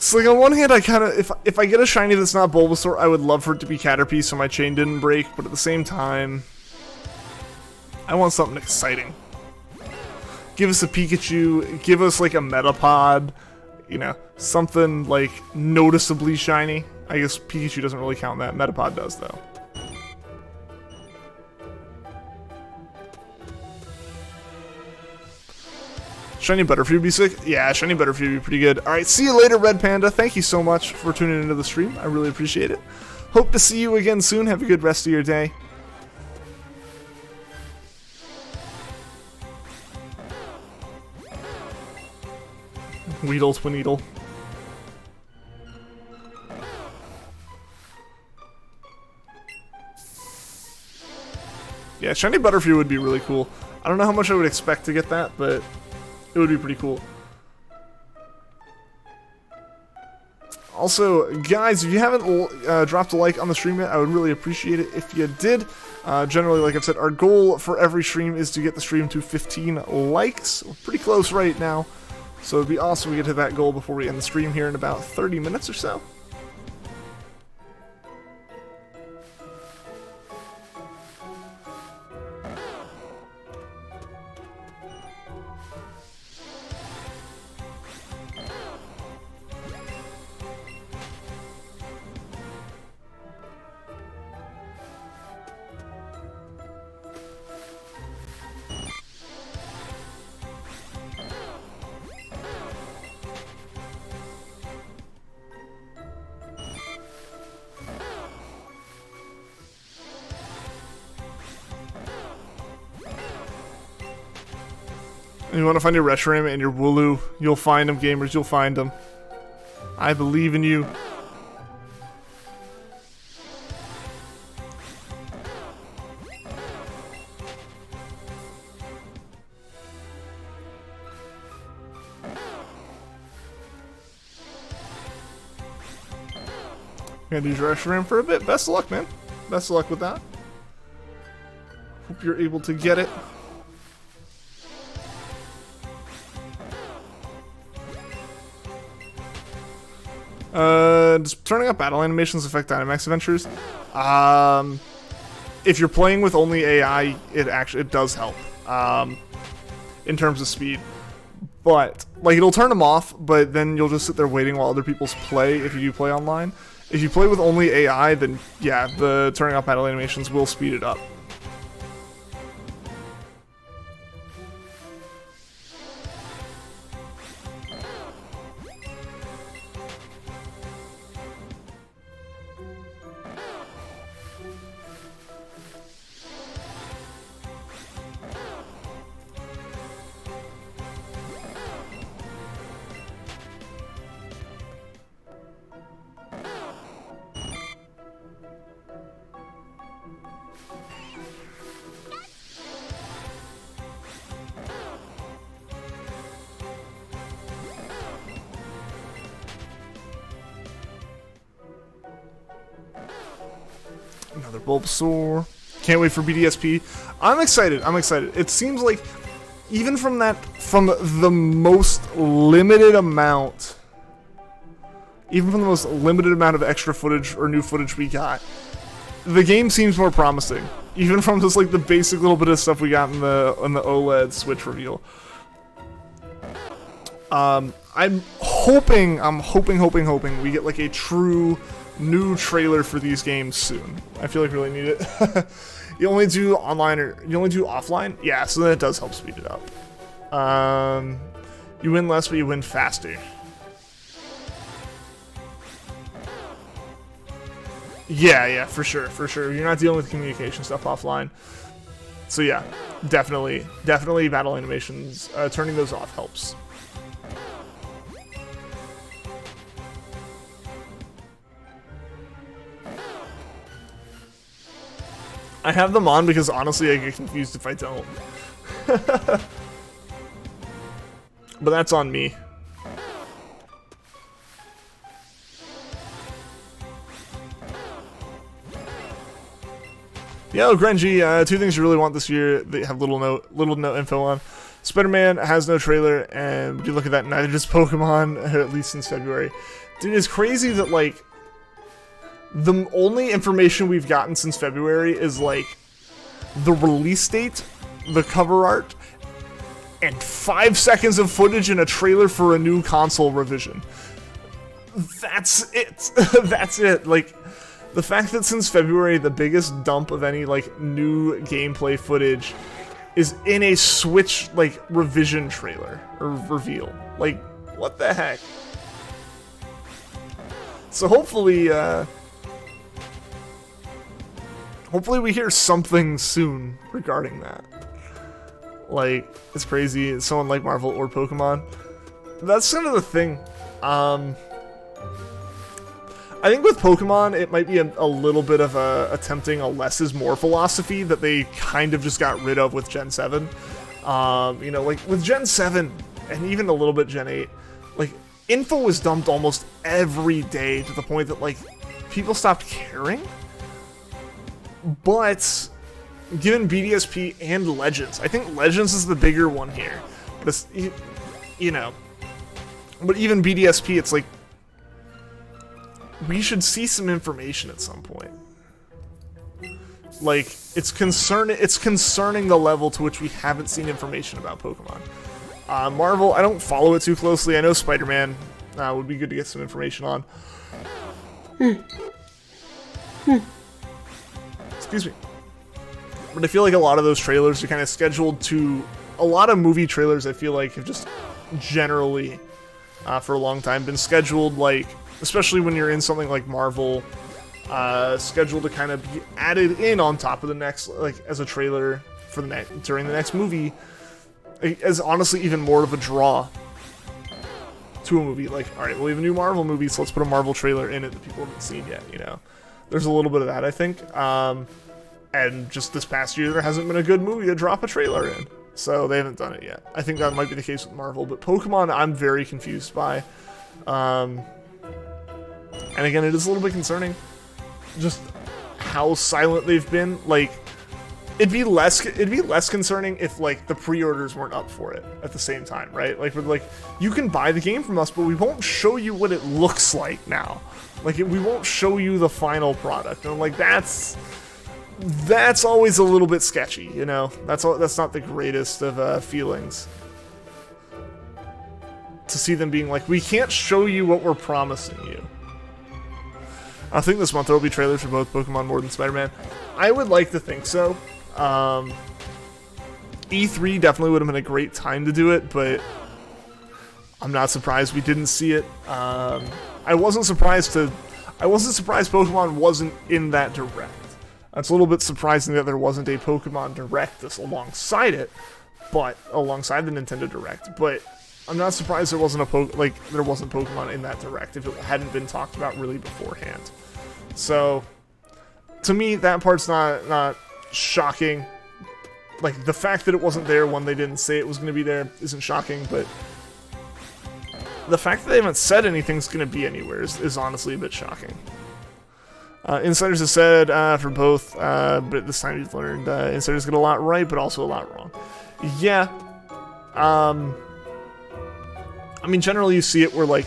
So like on one hand, I kind of, if I get a shiny that's not Bulbasaur, I would love for it to be Caterpie so my chain didn't break, but at the same time, I want something exciting. Give us a Pikachu, give us like a Metapod, you know, something like noticeably shiny. I guess Pikachu doesn't really count that, Metapod does though. Shiny Butterfree would be sick? Yeah, Shiny Butterfree would be pretty good. Alright, see you later, Red Panda. Thank you so much for tuning into the stream. I really appreciate it. Hope to see you again soon. Have a good rest of your day. Weedle, Twineedle. Yeah, Shiny Butterfree would be really cool. I don't know how much I would expect to get that, but it would be pretty cool. Also, guys, if you haven't dropped a like on the stream yet, I would really appreciate it if you did. Generally, like I've said, our goal for every stream is to get the stream to 15 likes. We're pretty close right now, so it'd be awesome if we get to that goal before we end the stream here in about 30 minutes or so. And you want to find your Reshiram and your Wooloo, you'll find them, gamers, you'll find them. I believe in you. Gonna use your Reshiram for a bit. Best of luck, man. Best of luck with that. Hope you're able to get it. Does turning up battle animations affect Dynamax Adventures? If you're playing with only AI, it does help in terms of speed. But like it'll turn them off, but then you'll just sit there waiting while other people's play if you do play online. If you play with only AI, then yeah, the turning off battle animations will speed it up. Another Bulbasaur. Can't wait for BDSP. I'm excited. I'm excited. It seems like even from the most limited amount, of extra footage or new footage we got, the game seems more promising. Even from just like the basic little bit of stuff we got in the OLED Switch reveal. I'm hoping we get like a true new trailer for these games soon. I feel like we really need it. You only do online or you only do offline? Yeah, so then it does help speed it up. You win less, but you win faster. Yeah, for sure. You're not dealing with communication stuff offline. So yeah, definitely battle animations, turning those off helps. I have them on because honestly I get confused if I don't. But that's on me. Yo, Grenji, two things you really want this year that have little note info on. Spider-Man has no trailer, and would you look at that, neither does Pokemon, at least since February. Dude, it's crazy that, like, the only information we've gotten since February is, like, the release date, the cover art, and 5 seconds of footage in a trailer for a new console revision. That's it. That's it. Like, the fact that since February, the biggest dump of any, like, new gameplay footage is in a Switch, like, revision trailer, or reveal. Like, what the heck? So hopefully, hopefully we hear something soon regarding that. Like, it's crazy. It's someone like Marvel or Pokemon. That's kind of the thing. I think with Pokemon, it might be a little bit of attempting a less is more philosophy that they kind of just got rid of with Gen 7. You know, like with Gen 7 and even a little bit Gen 8, like info was dumped almost every day to the point that like people stopped caring. But given BDSP and Legends, I think Legends is the bigger one here. This, you know, but even BDSP, it's like we should see some information at some point. Like, it's concerning the level to which we haven't seen information about Pokemon. Marvel, I don't follow it too closely. I know Spider-Man would be good to get some information on. Excuse me. But I feel like a lot of those trailers are kind of scheduled to... A lot of movie trailers, I feel like, have just generally, for a long time, been scheduled, like... Especially when you're in something like Marvel, scheduled to kind of be added in on top of the next, like, as a trailer for the during the next movie, as honestly even more of a draw to a movie. Like, all right, well, we have a new Marvel movie, so let's put a Marvel trailer in it that people haven't seen yet. You know, there's a little bit of that, I think. And just this past year, there hasn't been a good movie to drop a trailer in, so they haven't done it yet. I think that might be the case with Marvel, but Pokemon, I'm very confused by. And again, it is a little bit concerning, just how silent they've been. Like, it'd be less concerning if like the pre-orders weren't up for it at the same time, right? Like, we're like, you can buy the game from us, but we won't show you what it looks like now. Like, we won't show you the final product, and like that's always a little bit sketchy, you know. That's not the greatest of feelings. To see them being like, we can't show you what we're promising you. I think this month there will be trailers for both Pokemon more than Spider-Man. I would like to think so. E3 definitely would have been a great time to do it, but I'm not surprised we didn't see it. I wasn't surprised Pokemon wasn't in that direct. It's a little bit surprising that there wasn't a Pokemon Direct alongside it, but alongside the Nintendo Direct. But I'm not surprised there wasn't there wasn't Pokemon in that Direct if it hadn't been talked about really beforehand. So, to me, that part's not shocking. Like, the fact that it wasn't there when they didn't say it was going to be there isn't shocking, but the fact that they haven't said anything's going to be anywhere is honestly a bit shocking. Insiders have said for both, but this time you've learned Insiders get a lot right, but also a lot wrong. Yeah. I mean, generally you see it where, like,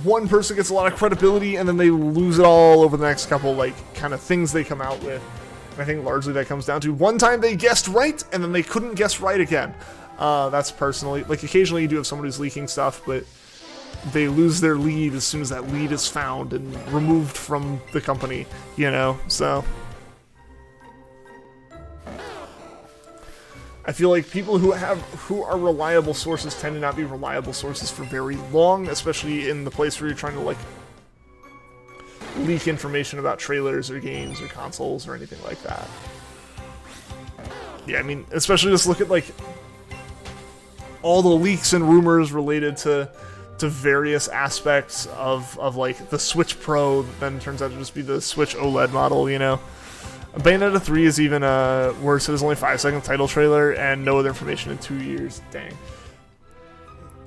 one person gets a lot of credibility and then they lose it all over the next couple, like, kind of things they come out with. And I think largely that comes down to one time they guessed right and then they couldn't guess right again. That's personally, like, occasionally you do have someone who's leaking stuff, but they lose their lead as soon as that lead is found and removed from the company, you know, so. I feel like people who are reliable sources tend to not be reliable sources for very long, especially in the place where you're trying to, like, leak information about trailers or games or consoles or anything like that. Yeah, I mean, especially just look at, like, all the leaks and rumors related to various aspects of like the Switch Pro that then turns out to just be the Switch OLED model, you know. Bayonetta 3 is even worse. It is only 5-second title trailer and no other information in 2 years. Dang.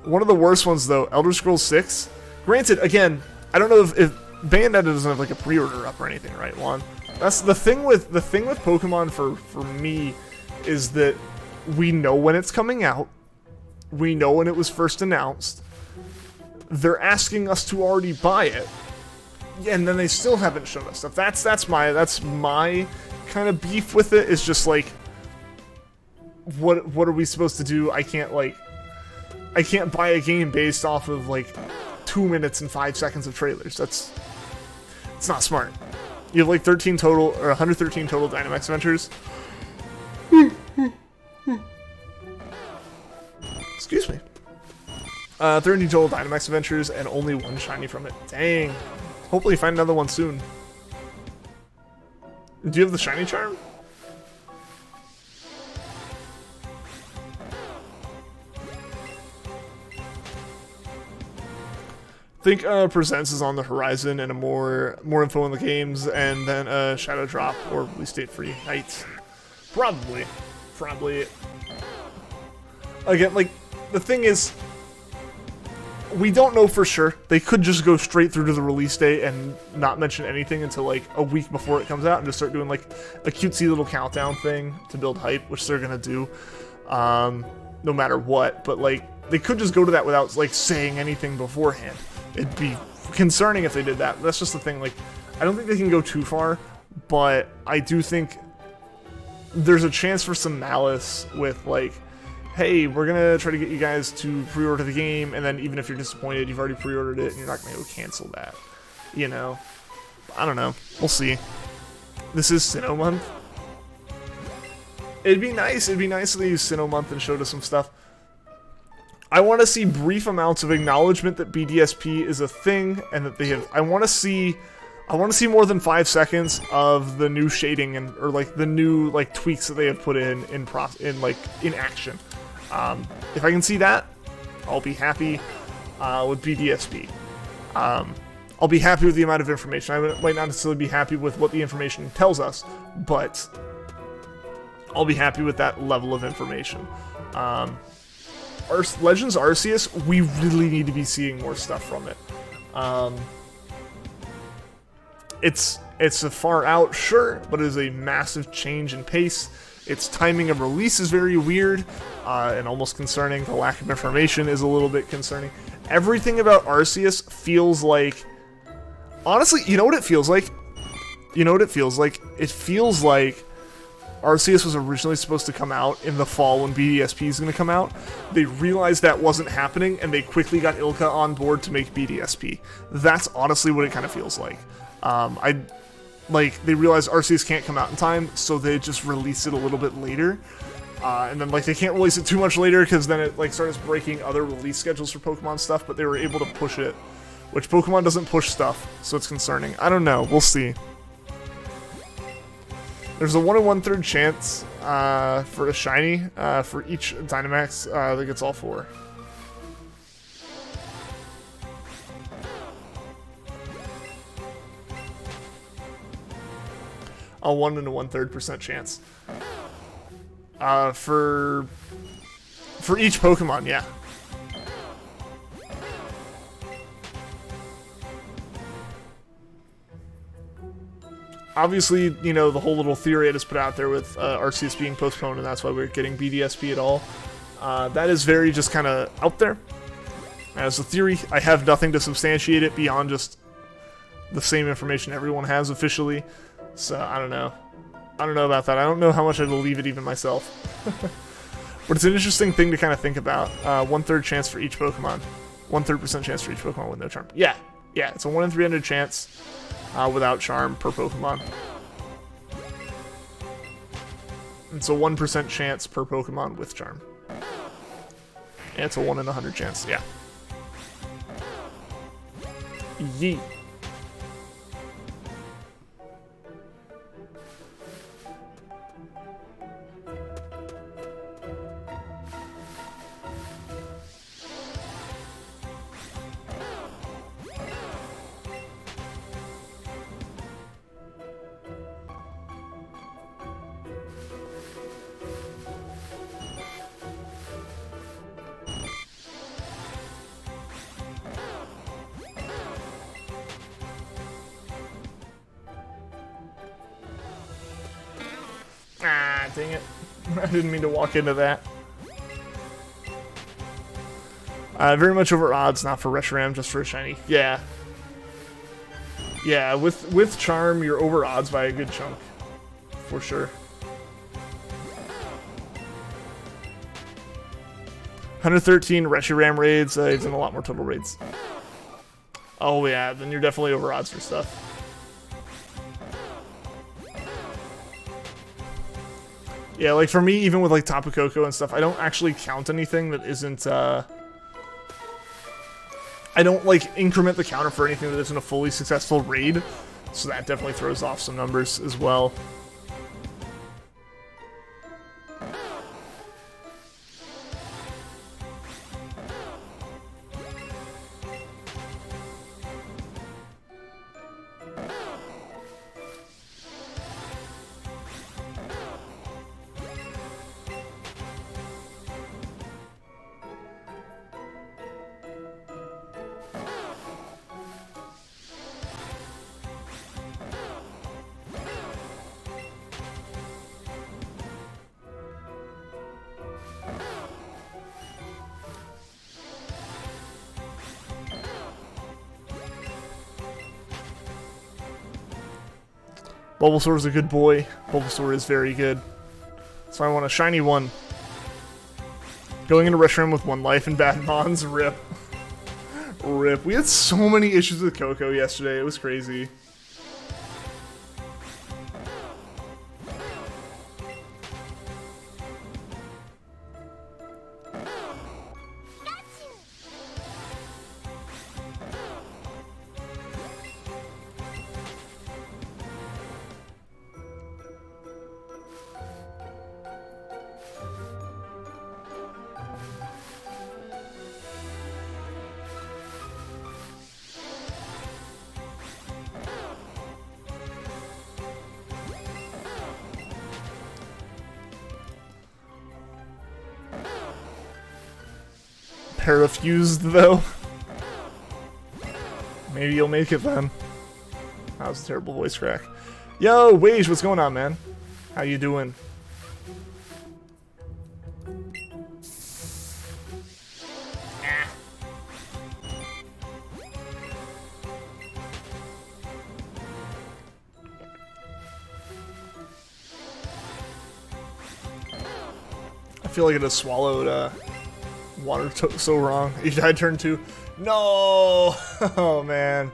One of the worst ones though, Elder Scrolls 6. Granted, again, I don't know if Bayonetta doesn't have like a pre-order up or anything, right, Juan? That's the thing with Pokemon for me is that we know when it's coming out. We know when it was first announced. they're asking us to already buy it, and then they still haven't shown us stuff. That's my kind of beef with it. Is just like, what are we supposed to do? I can't buy a game based off of like 2 minutes and 5 seconds of trailers. It's not smart. You have like 13 total, or 113 total Dynamax Adventures. Excuse me. 30 total Dynamax Adventures and only one shiny from it. Dang. Hopefully find another one soon. Do you have the shiny charm? I think Presents is on the horizon, and more info in the games, and then Shadow Drop or release date for Nights. Probably. Again, like, the thing is, we don't know for sure. They could just go straight through to the release date and not mention anything until like a week before it comes out, and just start doing like a cutesy little countdown thing to build hype, which they're gonna do, no matter what. But like, they could just go to that without like saying anything beforehand. It'd be concerning if they did that. That's just the thing. Like, I don't think they can go too far, but I do think there's a chance for some malice with like, hey, we're gonna try to get you guys to pre-order the game, and then even if you're disappointed, you've already pre-ordered it, and you're not gonna go cancel that. You know? I don't know. We'll see. This is Sinnoh month. It'd be nice if they used Sinnoh month and showed us some stuff. I want to see brief amounts of acknowledgement that BDSP is a thing, and that they have. I want to see more than 5 seconds of the new shading or like the new like tweaks that they have put in action. If I can see that, I'll be happy with BDSP. I'll be happy with the amount of information. I might not necessarily be happy with what the information tells us, but I'll be happy with that level of information. Legends Arceus, we really need to be seeing more stuff from it. It's a far out, sure, but it is a massive change in pace. Its timing of release is very weird and almost concerning. The lack of information is a little bit concerning. Everything about Arceus feels like... Honestly, you know what it feels like? It feels like Arceus was originally supposed to come out in the fall when BDSP is going to come out. They realized that wasn't happening, and they quickly got Ilka on board to make BDSP. That's honestly what it kind of feels like. They realized Arceus can't come out in time, so they just released it a little bit later. And then like they can't release it too much later because then it like starts breaking other release schedules for Pokemon stuff, but they were able to push it, which Pokemon doesn't push stuff, so it's concerning. I don't know. We'll see. There's a 1 in 1/3 chance for a shiny for each Dynamax that gets all 4. A 1 in 1/3% chance. For each Pokemon, yeah. Obviously, you know, the whole little theory I just put out there with Arceus being postponed, and that's why we're getting BDSP at all. That is very just kind of out there. As a theory, I have nothing to substantiate it beyond just the same information everyone has officially. So, I don't know. I don't know about that. I don't know how much I believe it even myself. But it's an interesting thing to kind of think about. 1/3 chance for each Pokemon. 1/3% chance for each Pokemon with no charm. Yeah, it's a 1 in 300 chance without charm per Pokemon. It's a 1% chance per Pokemon with charm. And it's a 1 in 100 chance, yeah. Yeet. Ah, dang it. I didn't mean to walk into that. Very much over odds, not for Reshiram, just for a shiny. Yeah. Yeah, with Charm, you're over odds by a good chunk. For sure. 113 Reshiram raids. He's in a lot more total raids. Oh yeah, then you're definitely over odds for stuff. Yeah, like for me, even with like Tapu Koko and stuff, I don't actually count anything that isn't, I don't like increment the counter for anything that isn't a fully successful raid, so that definitely throws off some numbers as well. Bulbasaur is a good boy. Bulbasaur is very good. So I want a shiny one. Going into Reshiram with 1 life and bad mons, rip. Rip. We had so many issues with Koko yesterday, it was crazy. Parafused though. Maybe you'll make it then. That was a terrible voice crack. Yo, Wage, what's going on, man? How you doing? I feel like it has swallowed water so wrong. He died turn 2. No! Oh man.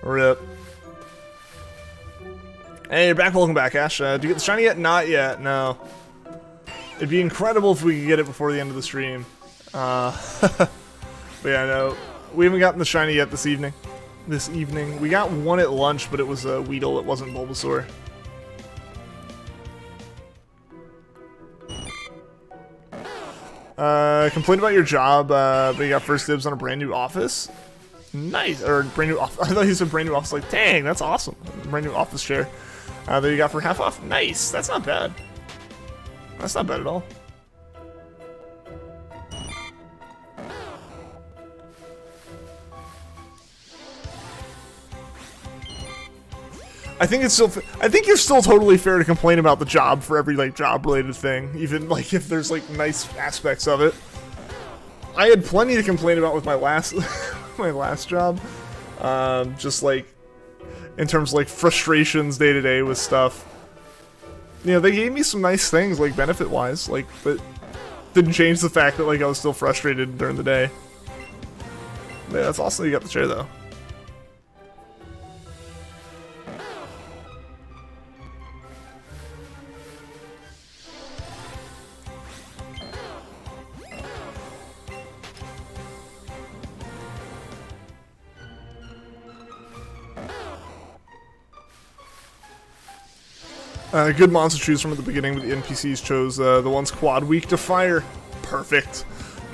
Rip. Hey, you're back. Welcome back, Ash. Do you get the shiny yet? Not yet, no. It'd be incredible if we could get it before the end of the stream. But yeah, no. We haven't gotten the shiny yet this evening. We got one at lunch, but it was a Weedle. It wasn't Bulbasaur. Complained about your job, but you got first dibs on a brand new office. Nice, or brand new office. I thought you said brand new office. Like, dang, that's awesome. Brand new office chair that you got for half off. Nice. That's not bad. That's not bad at all. I think you're still totally fair to complain about the job for every like job-related thing, even like if there's like nice aspects of it. I had plenty to complain about with my last my last job, just like in terms of like frustrations day to day with stuff. You know, they gave me some nice things like benefit-wise, like, but didn't change the fact that like I was still frustrated during the day. But yeah, that's awesome you got the chair though. Good monster to choose from at the beginning, but the NPCs chose the ones quad weak to fire. Perfect.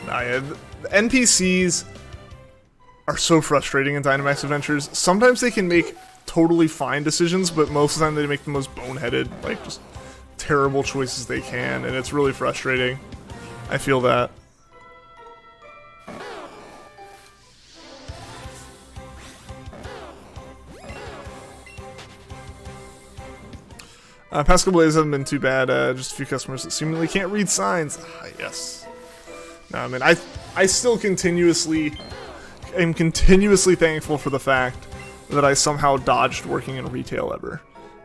Nah, yeah, the NPCs are so frustrating in Dynamax Adventures. Sometimes they can make totally fine decisions, but most of the time they make the most boneheaded, like just terrible choices they can, and it's really frustrating. I feel that. Past couple days haven't been too bad, just a few customers that seemingly can't read signs. Ah, yes. I mean, I still continuously am continuously thankful for the fact that I somehow dodged working in retail ever.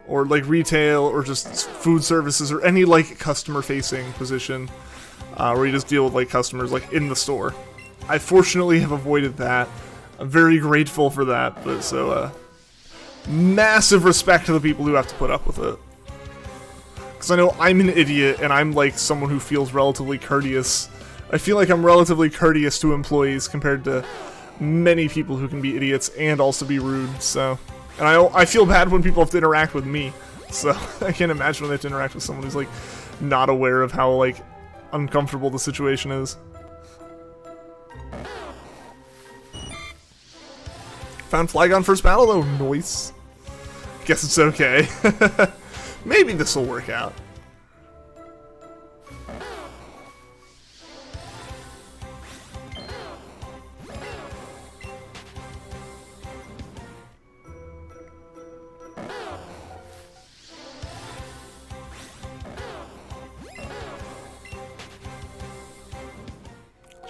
Or like retail or just food services or any like customer facing position where you just deal with like customers like in the store. I fortunately have avoided that. I'm very grateful for that, but so massive respect to the people who have to put up with it. Because I know I'm an idiot and I'm like someone who feels relatively courteous. I feel like I'm relatively courteous to employees compared to many people who can be idiots and also be rude, so. And I feel bad when people have to interact with me, so I can't imagine when they have to interact with someone who's like not aware of how like uncomfortable the situation is. Found Flygon first battle though, nice. Guess it's okay. Maybe this will work out.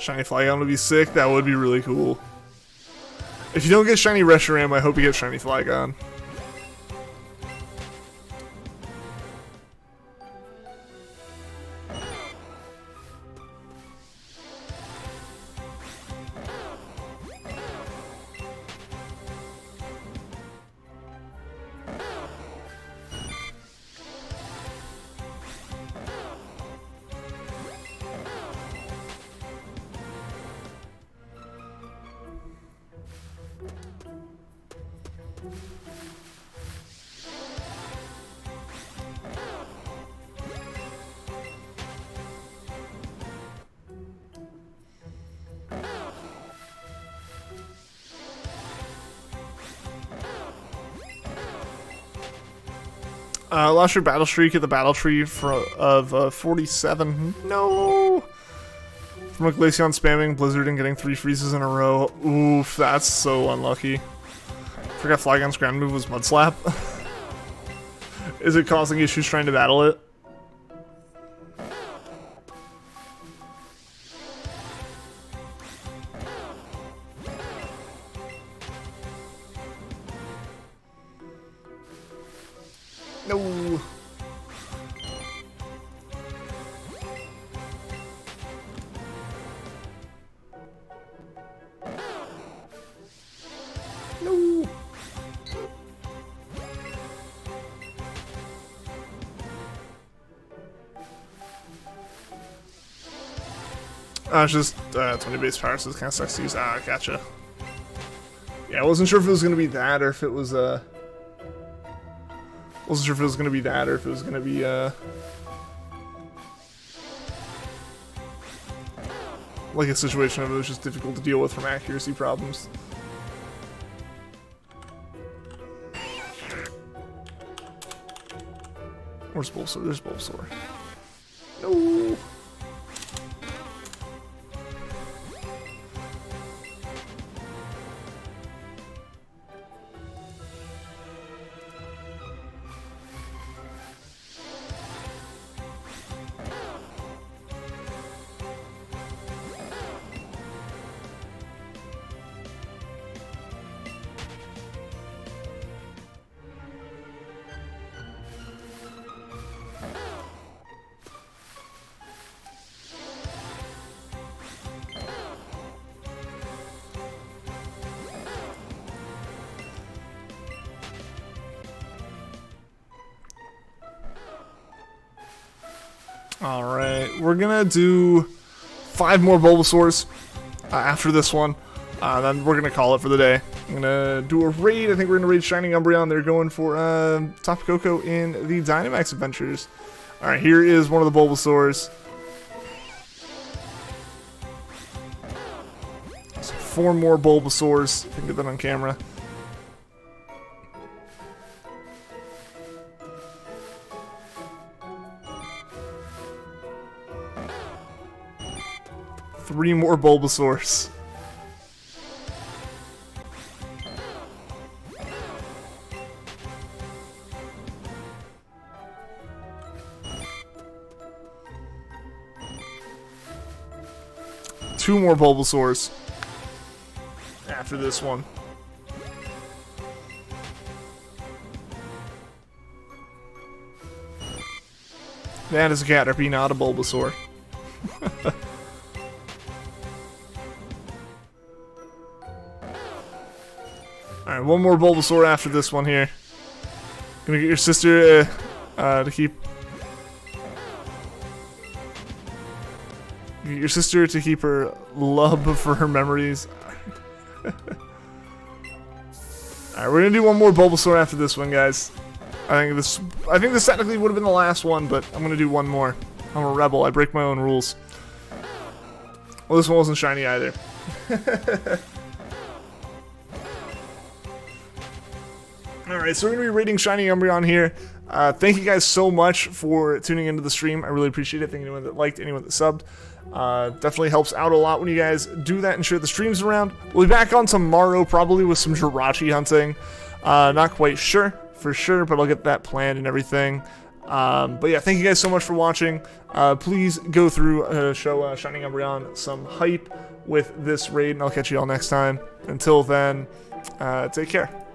Shiny Flygon would be sick. That would be really cool. If you don't get Shiny Reshiram, I hope you get Shiny Flygon. Lost your battle streak at the battle tree of 47. No! From a Glaceon spamming Blizzard and getting 3 freezes in a row. Oof, that's so unlucky. Forgot Flygon's ground move was Mud Slap. Is it causing issues trying to battle it? No. No. It's just 20 base power, so it kind of sucks to use. Ah, gotcha. Yeah, I wasn't sure if it was gonna be that or if it was wasn't sure if it was gonna be that or if it was gonna be like a situation of it was just difficult to deal with from accuracy problems. Where's Bulbasaur? There's Bulbasaur. No. Alright, we're gonna do 5 more Bulbasaurs after this one. Then we're gonna call it for the day. I'm gonna do a raid. I think we're gonna raid Shining Umbreon. They're going for Top Coco in the Dynamax Adventures. Alright, here is one of the Bulbasaurs. So 4 more Bulbasaurs. If I can get that on camera. Three more Bulbasaurs. 2 more Bulbasaurs after this one. That is a Caterpie, not a Bulbasaur. Alright, one more Bulbasaur after this one here. Gonna get your sister to keep... Get your sister to keep her love for her memories. Alright, we're gonna do one more Bulbasaur after this one, guys. I think this technically would have been the last one, but I'm gonna do one more. I'm a rebel. I break my own rules. Well, this one wasn't shiny either. Alright, so we're going to be rating Shiny Umbreon here. Thank you guys so much for tuning into the stream. I really appreciate it. Thank anyone that liked, anyone that subbed. Definitely helps out a lot when you guys do that and share the streams around. We'll be back on tomorrow probably with some Jirachi hunting. Not quite sure for sure, but I'll get that planned and everything. But yeah, thank you guys so much for watching. Please go through, show Shiny Umbreon some hype with this raid, and I'll catch you all next time. Until then, take care.